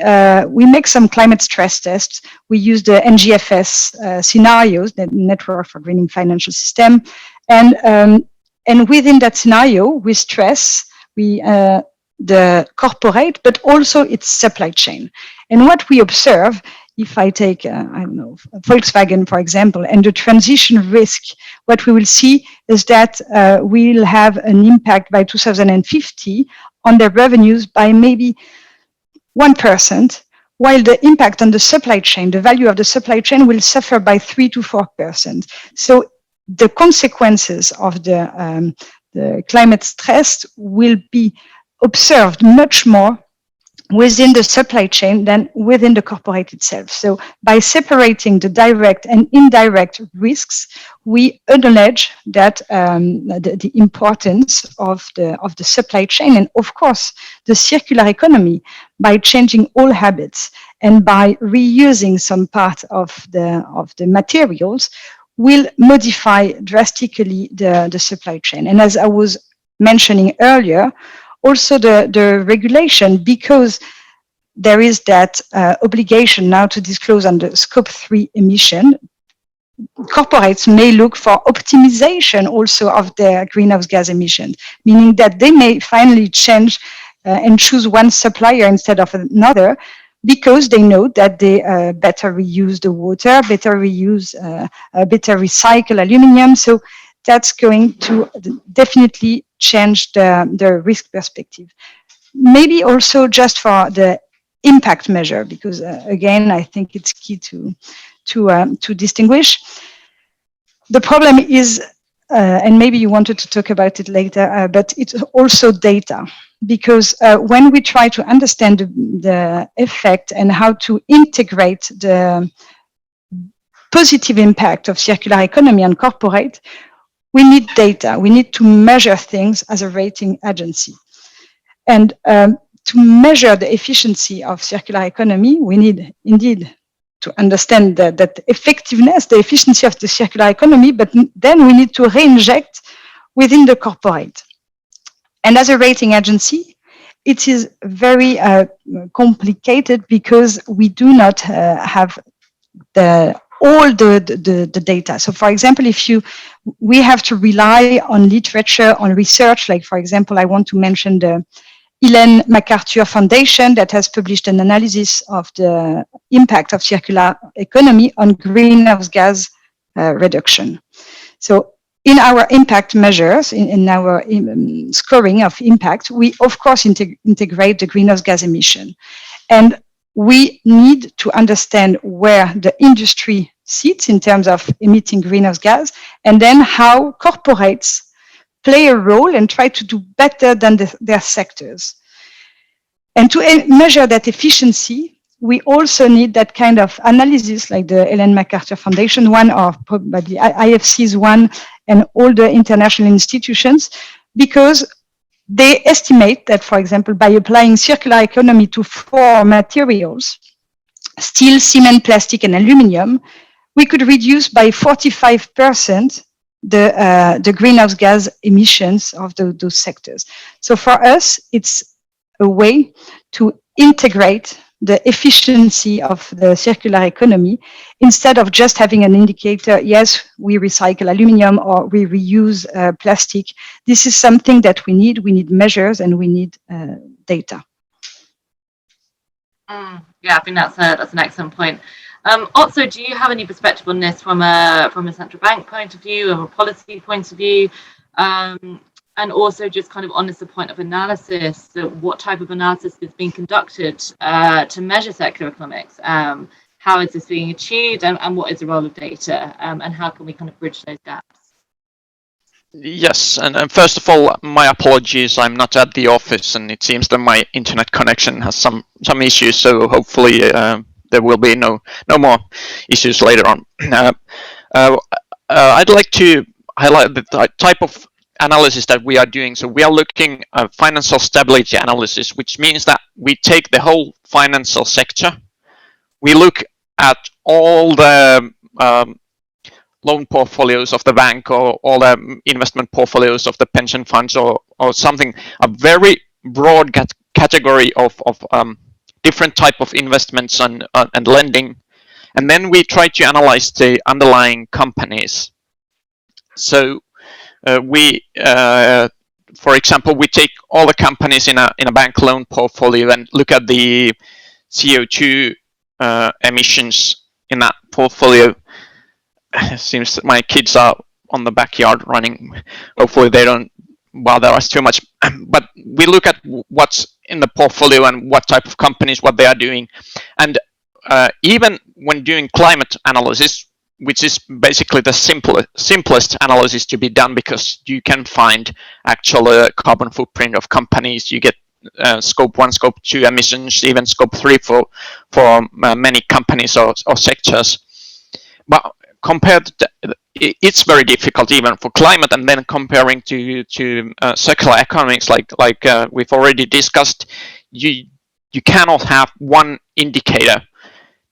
make some climate stress tests. We use the NGFS scenarios, the Network for Greening Financial System, and within that scenario, we stress the corporate, but also its supply chain. And what we observe, if I take, I don't know, Volkswagen, for example, and the transition risk, what we will see is that we'll have an impact by 2050 on their revenues by maybe 1%, while the impact on the supply chain, the value of the supply chain will suffer by 3 to 4%. So the consequences of the climate stress will be observed much more within the supply chain than within the corporate itself. So by separating the direct and indirect risks, we acknowledge that the importance of the supply chain, and of course the circular economy, by changing all habits and by reusing some part of the materials, will modify drastically the supply chain. And as I was mentioning earlier, also the regulation, because there is that obligation now to disclose on the scope 3 emission, corporates may look for optimization also of their greenhouse gas emissions, meaning that they may finally change and choose one supplier instead of another, because they know that they better reuse the water, better recycle aluminum. So that's going to definitely change the risk perspective. Maybe also just for the impact measure, because again, I think it's key to distinguish. The problem is, and maybe you wanted to talk about it later, but it's also data. Because when we try to understand the effect and how to integrate the positive impact of circular economy on corporate, we need data. We need to measure things as a rating agency. And to measure the efficiency of circular economy, we need indeed to understand that effectiveness, the efficiency of the circular economy, but then we need to reinject within the corporate. And as a rating agency, it is very complicated because we do not have all the data. So for example, we have to rely on literature, on research, like for example, I want to mention the Ellen MacArthur Foundation that has published an analysis of the impact of circular economy on greenhouse gas reduction. So in our impact measures, in our scoring of impact, we of course integrate the greenhouse gas emission. And we need to understand where the industry sits in terms of emitting greenhouse gas, and then how corporates play a role and try to do better than their sectors. And to measure that efficiency, we also need that kind of analysis like the Ellen MacArthur Foundation one, or probably IFC's one, and all the international institutions, because they estimate that, for example, by applying circular economy to 4 materials, steel, cement, plastic, and aluminum, we could reduce by 45% the greenhouse gas emissions of those sectors. So for us, it's a way to integrate the efficiency of the circular economy instead of just having an indicator, yes, we recycle aluminum or we reuse plastic. This is something that we need. We need measures and we need data. Yeah, I think that's an excellent point. Also, do you have any perspective on this from a central bank point of view, or a policy point of view? And also just kind of on this point of analysis, so what type of analysis is being conducted to measure circular economics? How is this being achieved, and what is the role of data, and how can we kind of bridge those gaps? Yes, and first of all, my apologies. I'm not at the office, and it seems that my internet connection has some issues. So hopefully there will be no more issues later on. I'd like to highlight the type of analysis that we are doing. So we are looking at financial stability analysis, which means that we take the whole financial sector. We look at all the loan portfolios of the bank, or all the investment portfolios of the pension funds, or something, a very broad category of different type of investments and lending. And then we try to analyze the underlying companies. So for example, we take all the companies in a bank loan portfolio and look at the CO2 emissions in that portfolio. It seems that my kids are on the backyard running. Hopefully they don't bother us too much. But we look at what's in the portfolio and what type of companies, what they are doing. And even when doing climate analysis, which is basically the simplest analysis to be done, because you can find actual carbon footprint of companies. You get scope 1, scope 2 emissions, even scope 3 for many companies or sectors. But compared to it's very difficult even for climate, and then comparing to circular economics, like we've already discussed, you cannot have one indicator.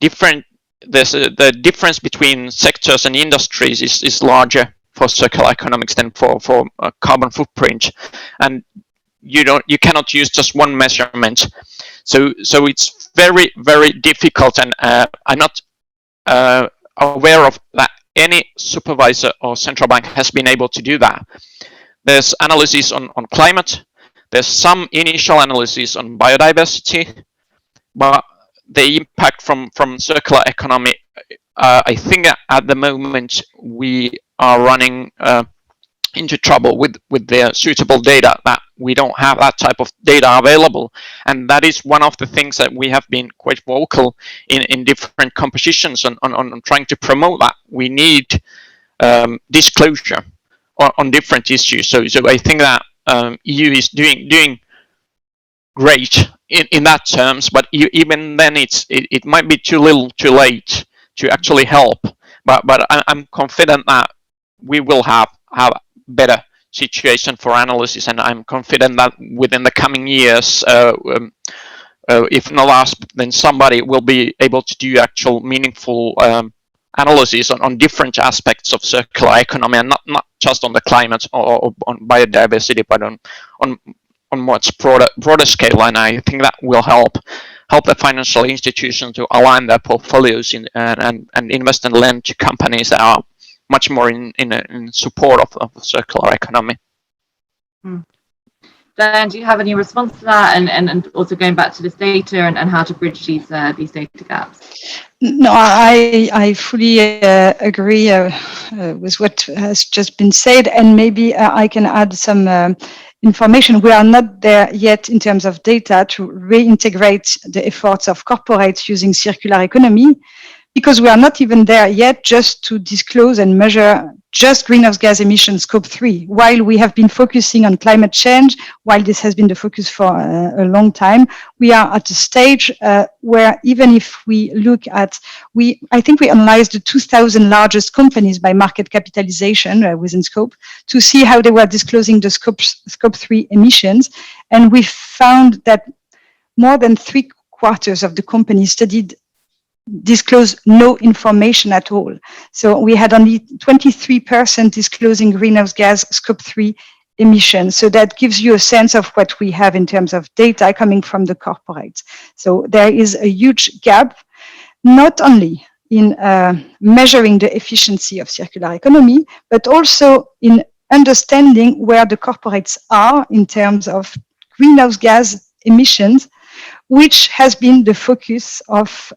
The difference between sectors and industries is larger for circular economics than for carbon footprint, and you cannot use just one measurement. So it's very, very difficult, and I'm not aware of that any supervisor or central bank has been able to do that. There's analysis on climate. There's some initial analysis on biodiversity, but the impact from circular economy, I think at the moment we are running into trouble with the suitable data, that we don't have that type of data available. And that is one of the things that we have been quite vocal in different compositions on trying to promote, that we need disclosure on different issues. So I think that EU is doing great in that terms, but even then it might be too little too late to actually help. But I'm confident that we will have better situation for analysis, and I'm confident that within the coming years, if not us, then somebody will be able to do actual meaningful analysis on different aspects of circular economy, and not just on the climate or on biodiversity, but on much broader scale. And I think that will help the financial institutions to align their portfolios and invest and lend to companies that are much more in support of the circular economy. Dan, do you have any response to that, and also going back to this data and how to bridge these data gaps? No, I fully agree with what has just been said, and maybe I can add some information. We are not there yet in terms of data to reintegrate the efforts of corporates using circular economy, because we are not even there yet just to disclose and measure just greenhouse gas emissions scope 3, while we have been focusing on climate change, while this has been the focus for a long time. We are at a stage where even if we look at, I think we analyzed the 2,000 largest companies by market capitalization within scope to see how they were disclosing the scope 3 emissions. And we found that more than 3/4 of the companies studied disclose no information at all. So we had only 23% disclosing greenhouse gas scope 3 emissions. So that gives you a sense of what we have in terms of data coming from the corporates. So there is a huge gap, not only in measuring the efficiency of circular economy, but also in understanding where the corporates are in terms of greenhouse gas emissions, which has been the focus of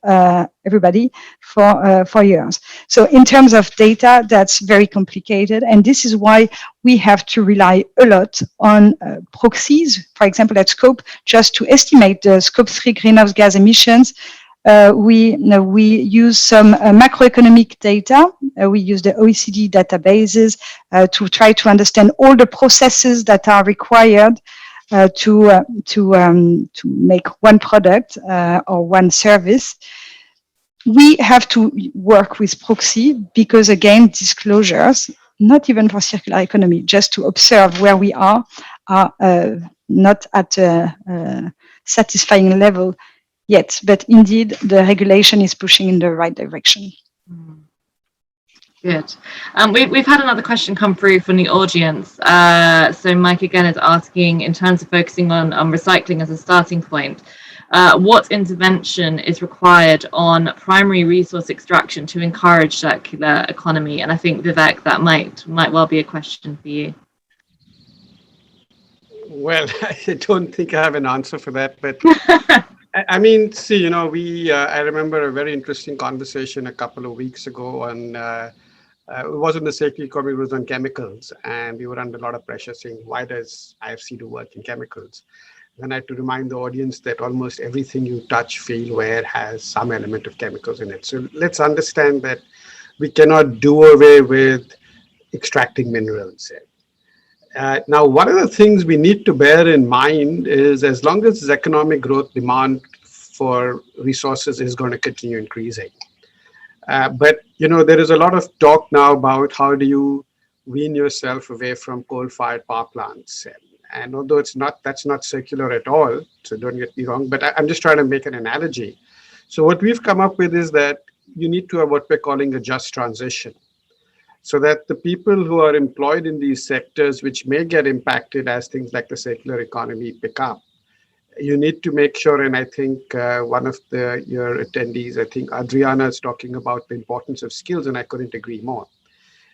everybody for years. So in terms of data, that's very complicated. And this is why we have to rely a lot on proxies, for example, at Scope, just to estimate the Scope 3 greenhouse gas emissions. We use some macroeconomic data. We use the OECD databases to try to understand all the processes that are required to make one product or one service. We have to work with proxy because, again, disclosures, not even for circular economy, just to observe where we are not at a satisfying level yet, but indeed the regulation is pushing in the right direction. Good. We've had another question come through from the audience. So Mike again is asking, in terms of focusing on recycling as a starting point, what intervention is required on primary resource extraction to encourage circular economy? And I think, Vivek, that might well be a question for you. Well, I don't think I have an answer for that, but I mean, see, you know, I remember a very interesting conversation a couple of weeks ago on, it wasn't the circular economy, it was on chemicals. And we were under a lot of pressure saying, why does IFC do work in chemicals? Then I had to remind the audience that almost everything you touch, feel, wear has some element of chemicals in it. So let's understand that we cannot do away with extracting minerals. Now, one of the things we need to bear in mind is as long as there's economic growth, demand for resources is going to continue increasing. But, you know, there is a lot of talk now about how do you wean yourself away from coal-fired power plants. And although that's not circular at all, so don't get me wrong, but I'm just trying to make an analogy. So what we've come up with is that you need to have what we're calling a just transition, so that the people who are employed in these sectors, which may get impacted as things like the circular economy pick up, you need to make sure, and I think one of your attendees, I think Adriana, is talking about the importance of skills, and I couldn't agree more,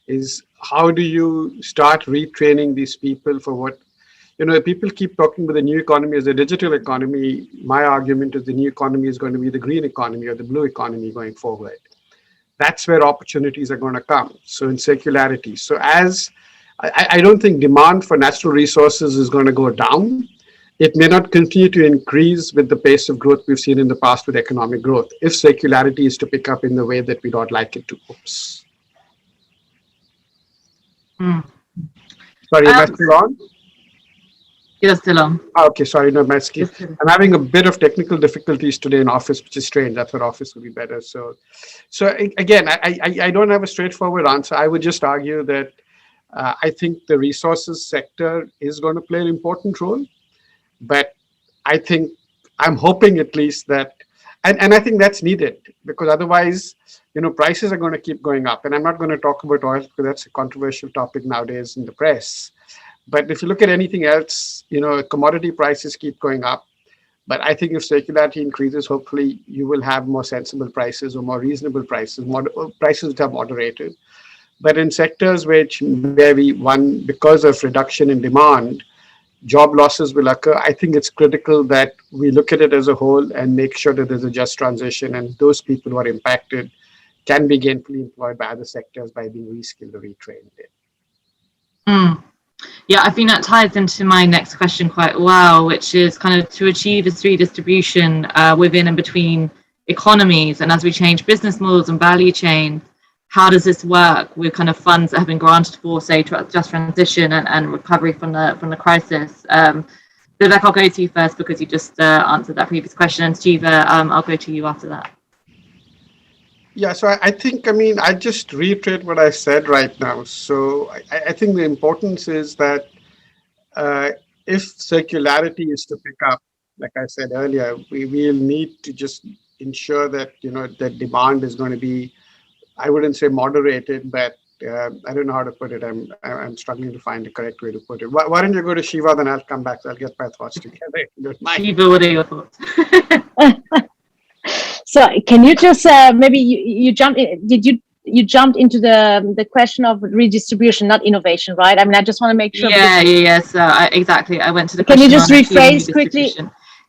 is how do you start retraining these people for what, you know, people keep talking about the new economy as a digital economy. My argument is the new economy is going to be the green economy or the blue economy going forward. That's where opportunities are going to come. So in circularity. So I don't think demand for natural resources is going to go down. It may not continue to increase with the pace of growth we've seen in the past with economic growth, if circularity is to pick up in the way that we don't like it to. Oops. Sorry, am I still on? You're still on. Okay, sorry, no, my screen. I'm having a bit of technical difficulties today in Office, which is strange. I thought Office would be better. So again, I don't have a straightforward answer. I would just argue that I think the resources sector is going to play an important role, but I'm hoping at least that, and I think that's needed, because otherwise, you know, prices are going to keep going up. And I'm not going to talk about oil because that's a controversial topic nowadays in the press. But if you look at anything else, you know, commodity prices keep going up. But I think if circularity increases, hopefully you will have more sensible prices or more reasonable prices, prices that are moderated. But in sectors where because of reduction in demand, job losses will occur, I think it's critical that we look at it as a whole and make sure that there's a just transition, and those people who are impacted can be gainfully employed by other sectors by being reskilled or retrained. Yeah, I think that ties into my next question quite well, which is kind of to achieve this redistribution within and between economies. And as we change business models and value chain, how does this work with kind of funds that have been granted for, say, just transition and recovery from the crisis? Vivek, I'll go to you first because you just answered that previous question. And Steve, I'll go to you after that. Yeah, so I think, I mean, I just reiterate what I said right now. So I think the importance is that if circularity is to pick up, like I said earlier, we will need to just ensure that, you know, the demand is going to be, I wouldn't say moderated, but I don't know how to put it. I'm struggling to find the correct way to put it. Why don't you go to Shiva, then I'll come back. So I'll get my thoughts together. Shiva, what are your thoughts? So can you just maybe you jumped in, you jumped into the question of redistribution, not innovation, right? I mean, I just want to make sure. Yeah. So exactly. I went to the. Can you just rephrase quickly?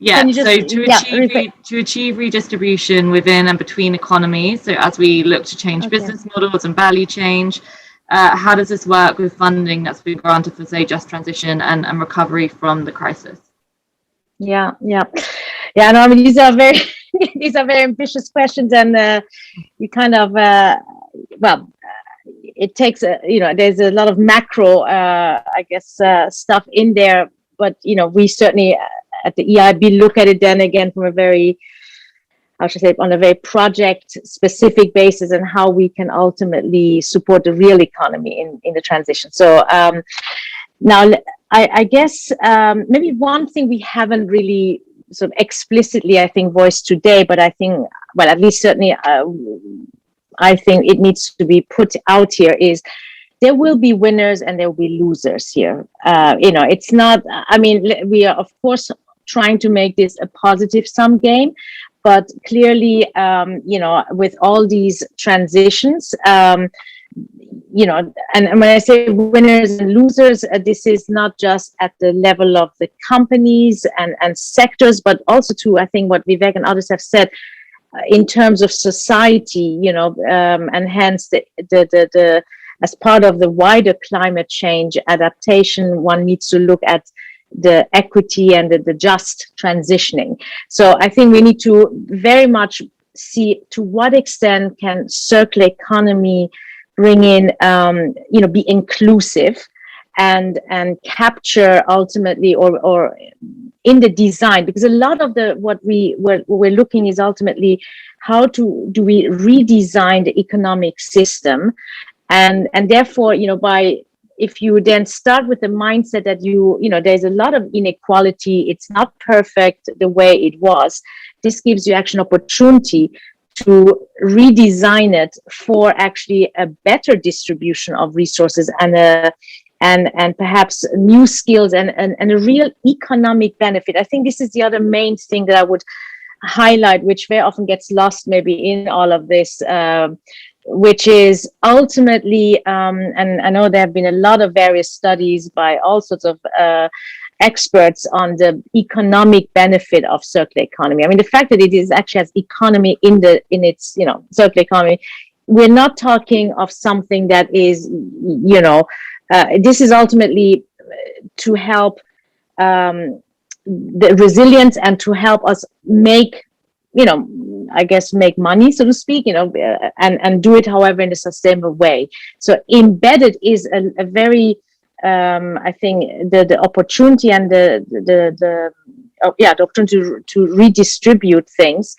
Yeah, Can you just, so to yeah, achieve redistribution within and between economies, so as we look to change Okay. business models and value change, how does this work with funding that's been granted for, say, just transition and recovery from the crisis? Yeah. No, I mean, these are very these are very ambitious questions, and you kind of well, it takes there's a lot of macro, I guess, stuff in there, but we certainly at the EIB look at it then again from a very, how should I say, on a very project specific basis, and how we can ultimately support the real economy in the transition. So now, I guess maybe one thing we haven't really sort of explicitly, I think, voiced today, but I think, well, at least certainly, I think it needs to be put out here is there will be winners and there will be losers here. It's not, I mean, we are, of course, trying to make this a positive sum game, but clearly, with all these transitions, and when I say winners and losers, this is not just at the level of the companies and sectors, but also to, I think, what Vivek and others have said, in terms of society, and hence the as part of the wider climate change adaptation, one needs to look at the equity and the just transitioning. So I think we need to very much see to what extent can circular economy bring in, be inclusive and capture ultimately or in the design, because a lot of what we're looking is ultimately how do we redesign the economic system, and therefore, if you then start with the mindset that there's a lot of inequality, it's not perfect the way it was, this gives you actually an opportunity to redesign it for actually a better distribution of resources and perhaps new skills and a real economic benefit. I think this is the other main thing that I would highlight, which very often gets lost maybe in all of this, which is ultimately, and I know there have been a lot of various studies by all sorts of experts on the economic benefit of circular economy. I mean, the fact that it is actually has economy in its circular economy, we're not talking of something that is this is ultimately to help the resilience and to help us make make money, so to speak, and do it, however, in a sustainable way. So embedded is a very, I think, the opportunity and the opportunity to redistribute things.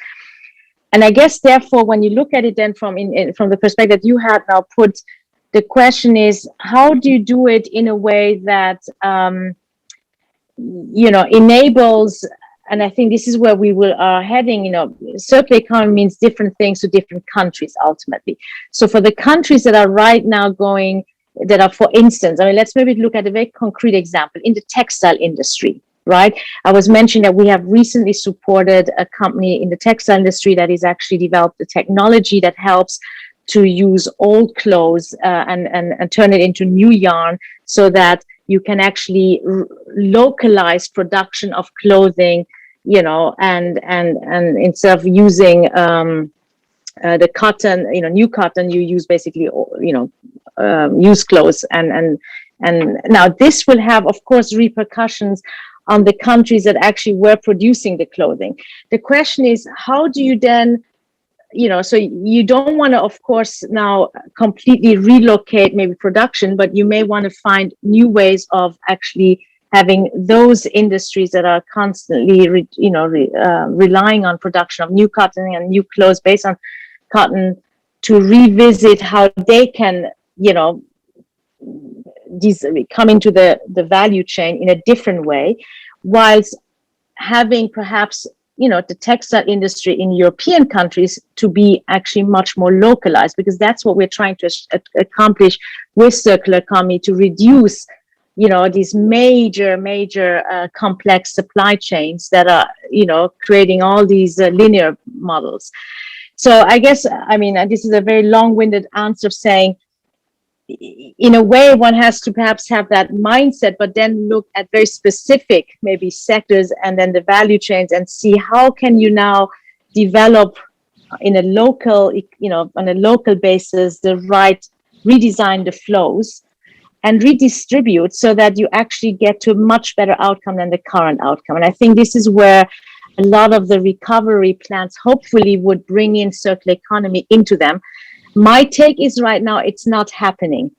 And I guess, therefore, when you look at it then from the perspective you had now put, the question is, how do you do it in a way that, enables, and I think this is where we are heading, circular economy means different things to different countries, ultimately. So for the countries that are right now that are, for instance, I mean, let's maybe look at a very concrete example in the textile industry, right? I was mentioning that we have recently supported a company in the textile industry that is actually developed a technology that helps to use old clothes and turn it into new yarn, so that you can actually localize production of clothing, and instead of using the cotton, new cotton, you use basically, used clothes. And now this will have, of course, repercussions on the countries that actually were producing the clothing. The question is, how do you then, so you don't want to, of course, now completely relocate maybe production, but you may want to find new ways of actually having those industries that are constantly, relying on production of new cotton and new clothes based on cotton, to revisit how they can, come into the value chain in a different way, whilst having perhaps the textile industry in European countries to be actually much more localized, because that's what we're trying to accomplish with circular economy, to reduce, these major complex supply chains that are, creating all these linear models. So I guess, I mean, this is a very long-winded answer of saying, in a way, one has to perhaps have that mindset, but then look at very specific, maybe sectors and then the value chains and see how can you now develop in a local, on a local basis, the right, redesign the flows and redistribute so that you actually get to a much better outcome than the current outcome. And I think this is where a lot of the recovery plans hopefully would bring in circular economy into them. My take is right now it's not happening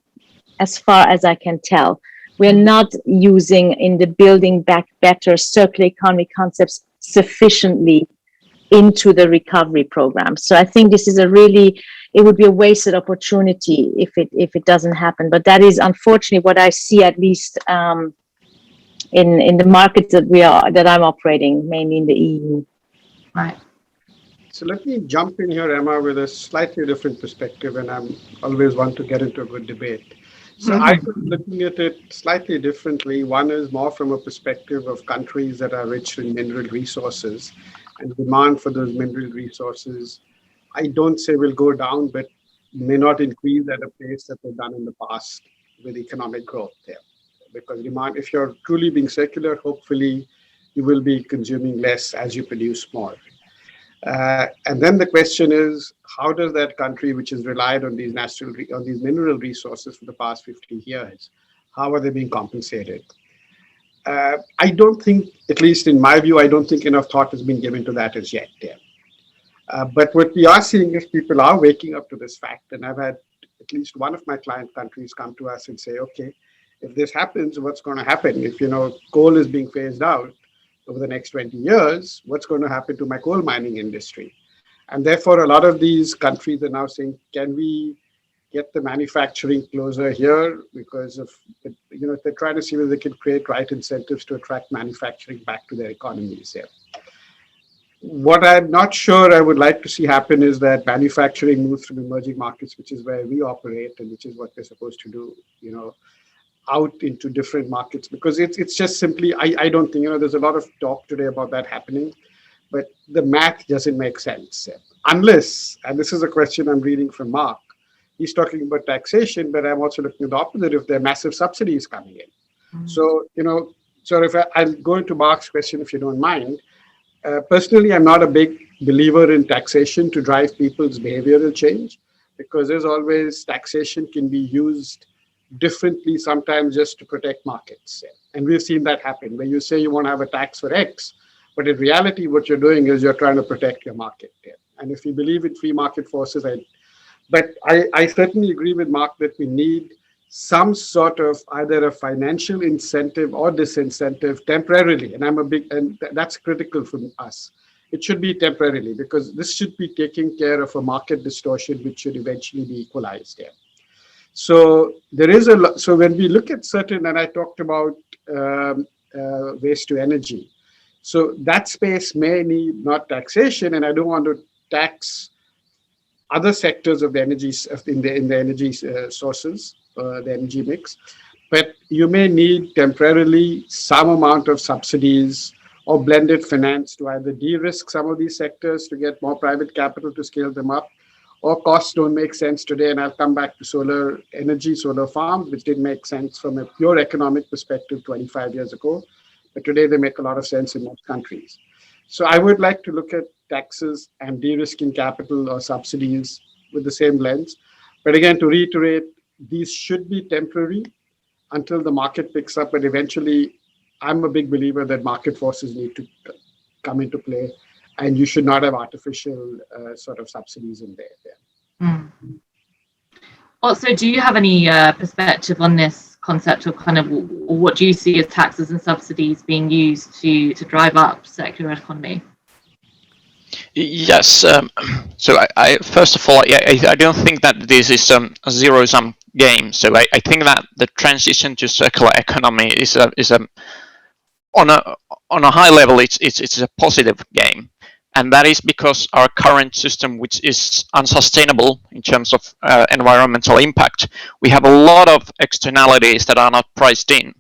as far as I can tell. We're not using in the building back better circular economy concepts sufficiently into the recovery program. So I think this is it would be a wasted opportunity if it doesn't happen. But that is unfortunately what I see, at least in the markets that I'm operating, mainly in the EU. Right. So let me jump in here, Emma, with a slightly different perspective, and I'm always want to get into a good debate. So I'm looking at it slightly differently. One is more from a perspective of countries that are rich in mineral resources, and demand for those mineral resources, I don't say will go down, but may not increase at a pace that they've done in the past with economic growth there. Because demand, if you're truly being circular, hopefully you will be consuming less as you produce more. And then the question is, how does that country, which has relied on these mineral resources for the past 50 years, how are they being compensated? I don't think, at least in my view, I don't think enough thought has been given to that as yet. But what we are seeing is people are waking up to this fact. And I've had at least one of my client countries come to us and say, okay, if this happens, what's going to happen? If, coal is being phased out over the next 20 years, what's going to happen to my coal mining industry? And therefore, a lot of these countries are now saying, can we get the manufacturing closer here? Because of, they're trying to see whether they can create right incentives to attract manufacturing back to their economies here. What I'm not sure I would like to see happen is that manufacturing moves from emerging markets, which is where we operate and which is what they're supposed to do, out into different markets, because it's just simply, I don't think, there's a lot of talk today about that happening, but the math doesn't make sense. Unless, and this is a question I'm reading from Mark, he's talking about taxation, but I'm also looking at the opposite if there are massive subsidies coming in. So, if I'll go into Mark's question, if you don't mind. Personally, I'm not a big believer in taxation to drive people's behavioral change, because there's always taxation can be used differently, sometimes just to protect markets. And we've seen that happen, where you say you want to have a tax for X, but in reality, what you're doing is you're trying to protect your market. And if you believe in free market forces, I certainly agree with Mark that we need some sort of either a financial incentive or disincentive temporarily. And that's critical for us. It should be temporarily, because this should be taking care of a market distortion, which should eventually be equalized. So there is so when we look at certain, and I talked about waste to energy. So that space may need not taxation, and I don't want to tax other sectors of the energy in the energy sources, the energy mix, but you may need temporarily some amount of subsidies or blended finance to either de-risk some of these sectors to get more private capital to scale them up, or costs don't make sense today. And I'll come back to solar energy, solar farms, which didn't make sense from a pure economic perspective 25 years ago, but today they make a lot of sense in most countries. So I would like to look at taxes and de-risking capital or subsidies with the same lens. But again, to reiterate, these should be temporary until the market picks up. But eventually, I'm a big believer that market forces need to come into play, and you should not have artificial sort of subsidies in there. Also, do you have any perspective on this concept of kind of what do you see as taxes and subsidies being used to drive up circular economy? Yes. So I first of all, I don't think that this is a zero-sum game. So I think that the transition to circular economy is on a high level, it's a positive game, and that is because our current system, which is unsustainable in terms of environmental impact, we have a lot of externalities that are not priced in.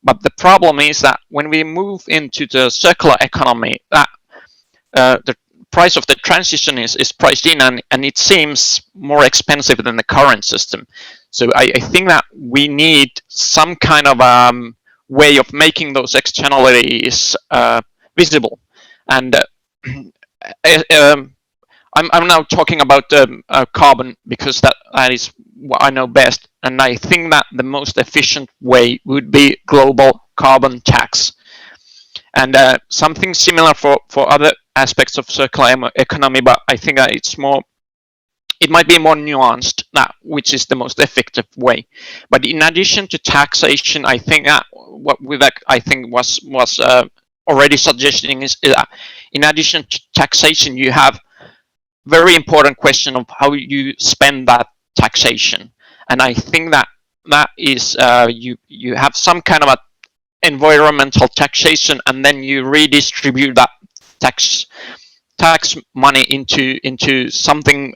But the problem is that when we move into the circular economy, that the price of the transition is priced in, and it seems more expensive than the current system. So I think that we need some kind of way of making those externalities visible. And I'm now talking about carbon because that is what I know best, and I think that the most efficient way would be global carbon tax, and something similar for other aspects of circular economy. But I think that it might be more nuanced, that which is the most effective way. But in addition to taxation, I think that what Vivek was already suggesting is that in addition to taxation, you have very important question of how you spend that taxation. And I think that is you have some kind of a environmental taxation, and then you redistribute that tax money into something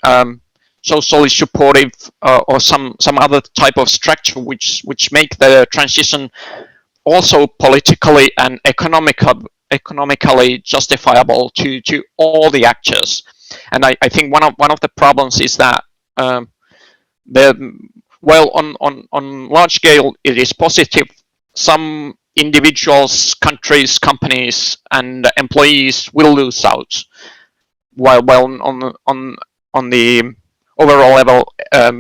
socially supportive, or some other type of structure which make the transition also politically and economically justifiable to all the actors. And I think one of the problems is that while on large scale it is positive, some individuals, countries, companies, and employees will lose out, while on the overall level,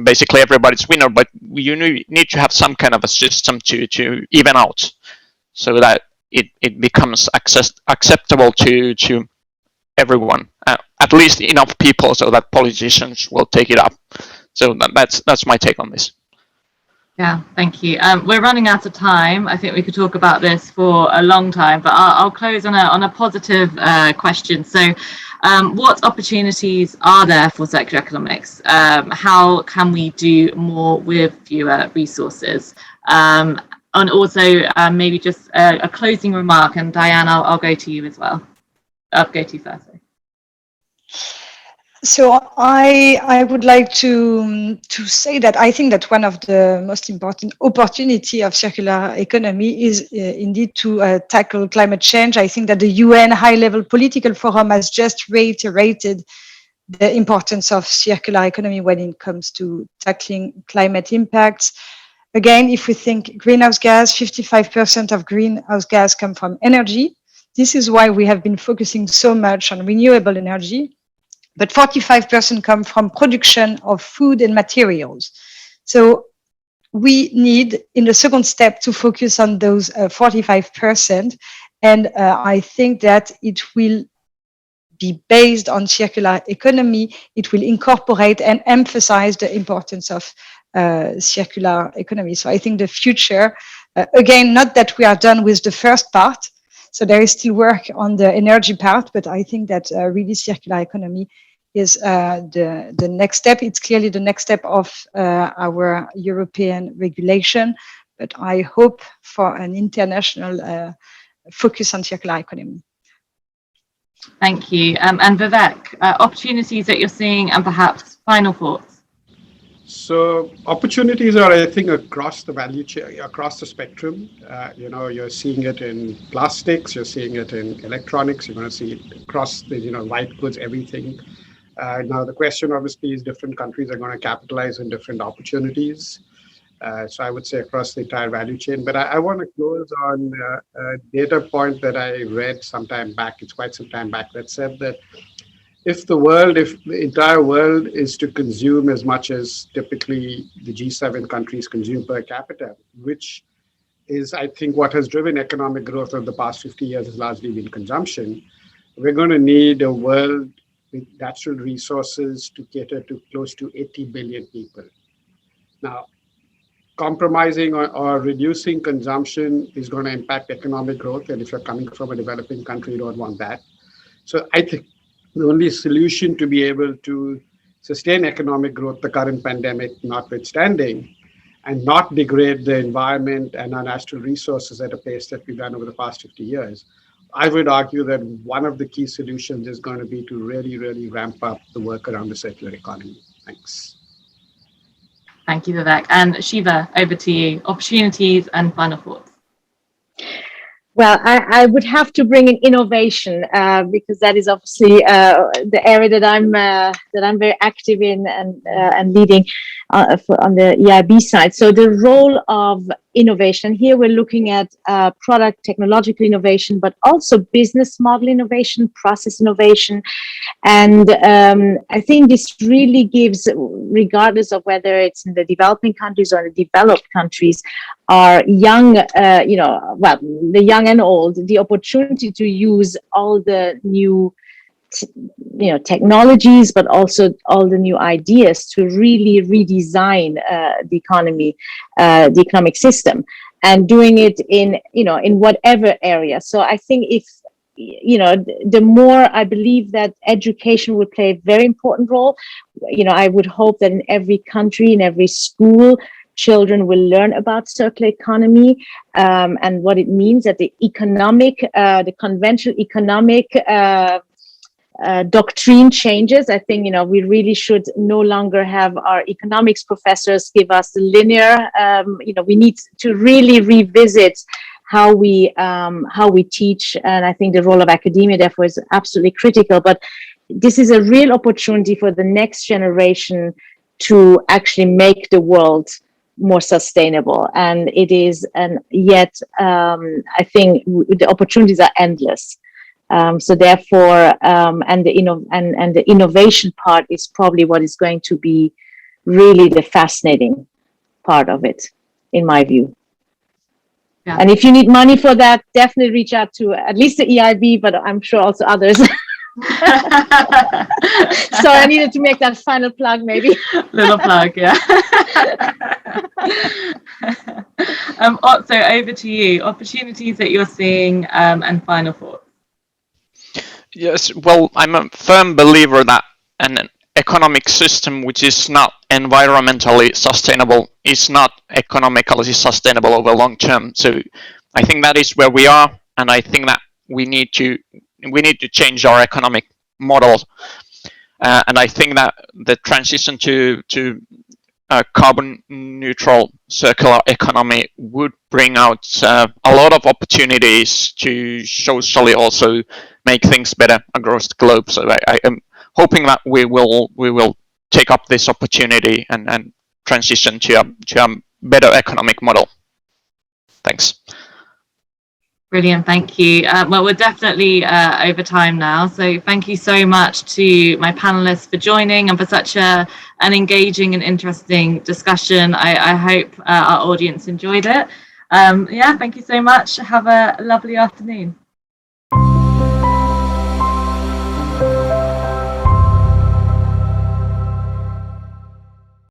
basically everybody's winner. But you need to have some kind of a system to even out, so that it becomes acceptable to everyone, at least enough people so that politicians will take it up. So that's my take on this. Yeah, thank you. We're running out of time. I think we could talk about this for a long time, but I'll close on a positive question. So what opportunities are there for circular economics? How can we do more with fewer resources? And also maybe just a closing remark, and Diane, I'll go to you as well. I'll go to you first. So I would like to say that I think that one of the most important opportunity of circular economy is indeed to tackle climate change. I think that the UN high-level political forum has just reiterated the importance of circular economy when it comes to tackling climate impacts. Again, if we think greenhouse gas, 55% of greenhouse gas come from energy. This is why we have been focusing so much on renewable energy. But 45% come from production of food and materials. So we need, in the second step, to focus on those 45%. And I think that it will be based on circular economy. It will incorporate and emphasize the importance of circular economy. So I think the future, again, not that we are done with the first part. So there is still work on the energy part, but I think that really circular economy is the next step. It's clearly the next step of our European regulation, but I hope for an international focus on circular economy. Thank you. And Vivek, opportunities that you're seeing, and perhaps final thoughts. So opportunities are, I think, across the value chain, across the spectrum. You're seeing it in plastics, you're seeing it in electronics, you're going to see it across the, white goods, everything. Now, the question obviously is different countries are going to capitalize on different opportunities. So I would say across the entire value chain. But I want to close on a data point that I read sometime back. It's quite some time back, that said that if the entire world is to consume as much as typically the G7 countries consume per capita, which is, I think, what has driven economic growth over the past 50 years has largely been consumption, we're going to need a world with natural resources to cater to close to 80 billion people. Now, compromising or reducing consumption is going to impact economic growth. And if you're coming from a developing country, you don't want that. So I think the only solution to be able to sustain economic growth, the current pandemic notwithstanding, and not degrade the environment and our natural resources at a pace that we've done over the past 50 years, I would argue that one of the key solutions is going to be to really, really ramp up the work around the circular economy. Thanks. Thank you, Vivek. And Shiva, over to you. Opportunities and final thoughts. Well, I would have to bring in innovation because that is obviously the area that I'm very active in and leading on the EIB side. So the role of innovation here, we're looking at product technological innovation, but also business model innovation, process innovation. And I think this really gives, regardless of whether it's in the developing countries or the developed countries, are young, the young and old, the opportunity to use all the new, technologies, but also all the new ideas to really redesign the economy, the economic system, and doing it in whatever area. So I think if the more I believe that education would play a very important role. I would hope that in every country, in every school, children will learn about circular economy and what it means, that the conventional economic doctrine changes. I think, we really should no longer have our economics professors give us the linear, we need to really revisit how we teach. And I think the role of academia, therefore, is absolutely critical. But this is a real opportunity for the next generation to actually make the world more sustainable. And it is, and yet I think the opportunities are endless. So therefore, and the innovation part is probably what is going to be really the fascinating part of it, in my view. Yeah. And if you need money for that, definitely reach out to at least the EIB, but I'm sure also others. So I needed to make that final plug, maybe. Little plug, yeah. So over to you, opportunities that you're seeing and final thoughts. Yes, well, I'm a firm believer that an economic system which is not environmentally sustainable is not economically sustainable over long term. So I think that is where we are, and I think that we need to change our economic model. And I think that the transition to a carbon neutral circular economy would bring out a lot of opportunities to socially also make things better across the globe. So I am hoping that we will take up this opportunity and transition to a better economic model. Thanks. Brilliant, thank you. Well, we're definitely over time now, so thank you so much to my panelists for joining and for such an engaging and interesting discussion. I hope our audience enjoyed it. Yeah, thank you so much. Have a lovely afternoon.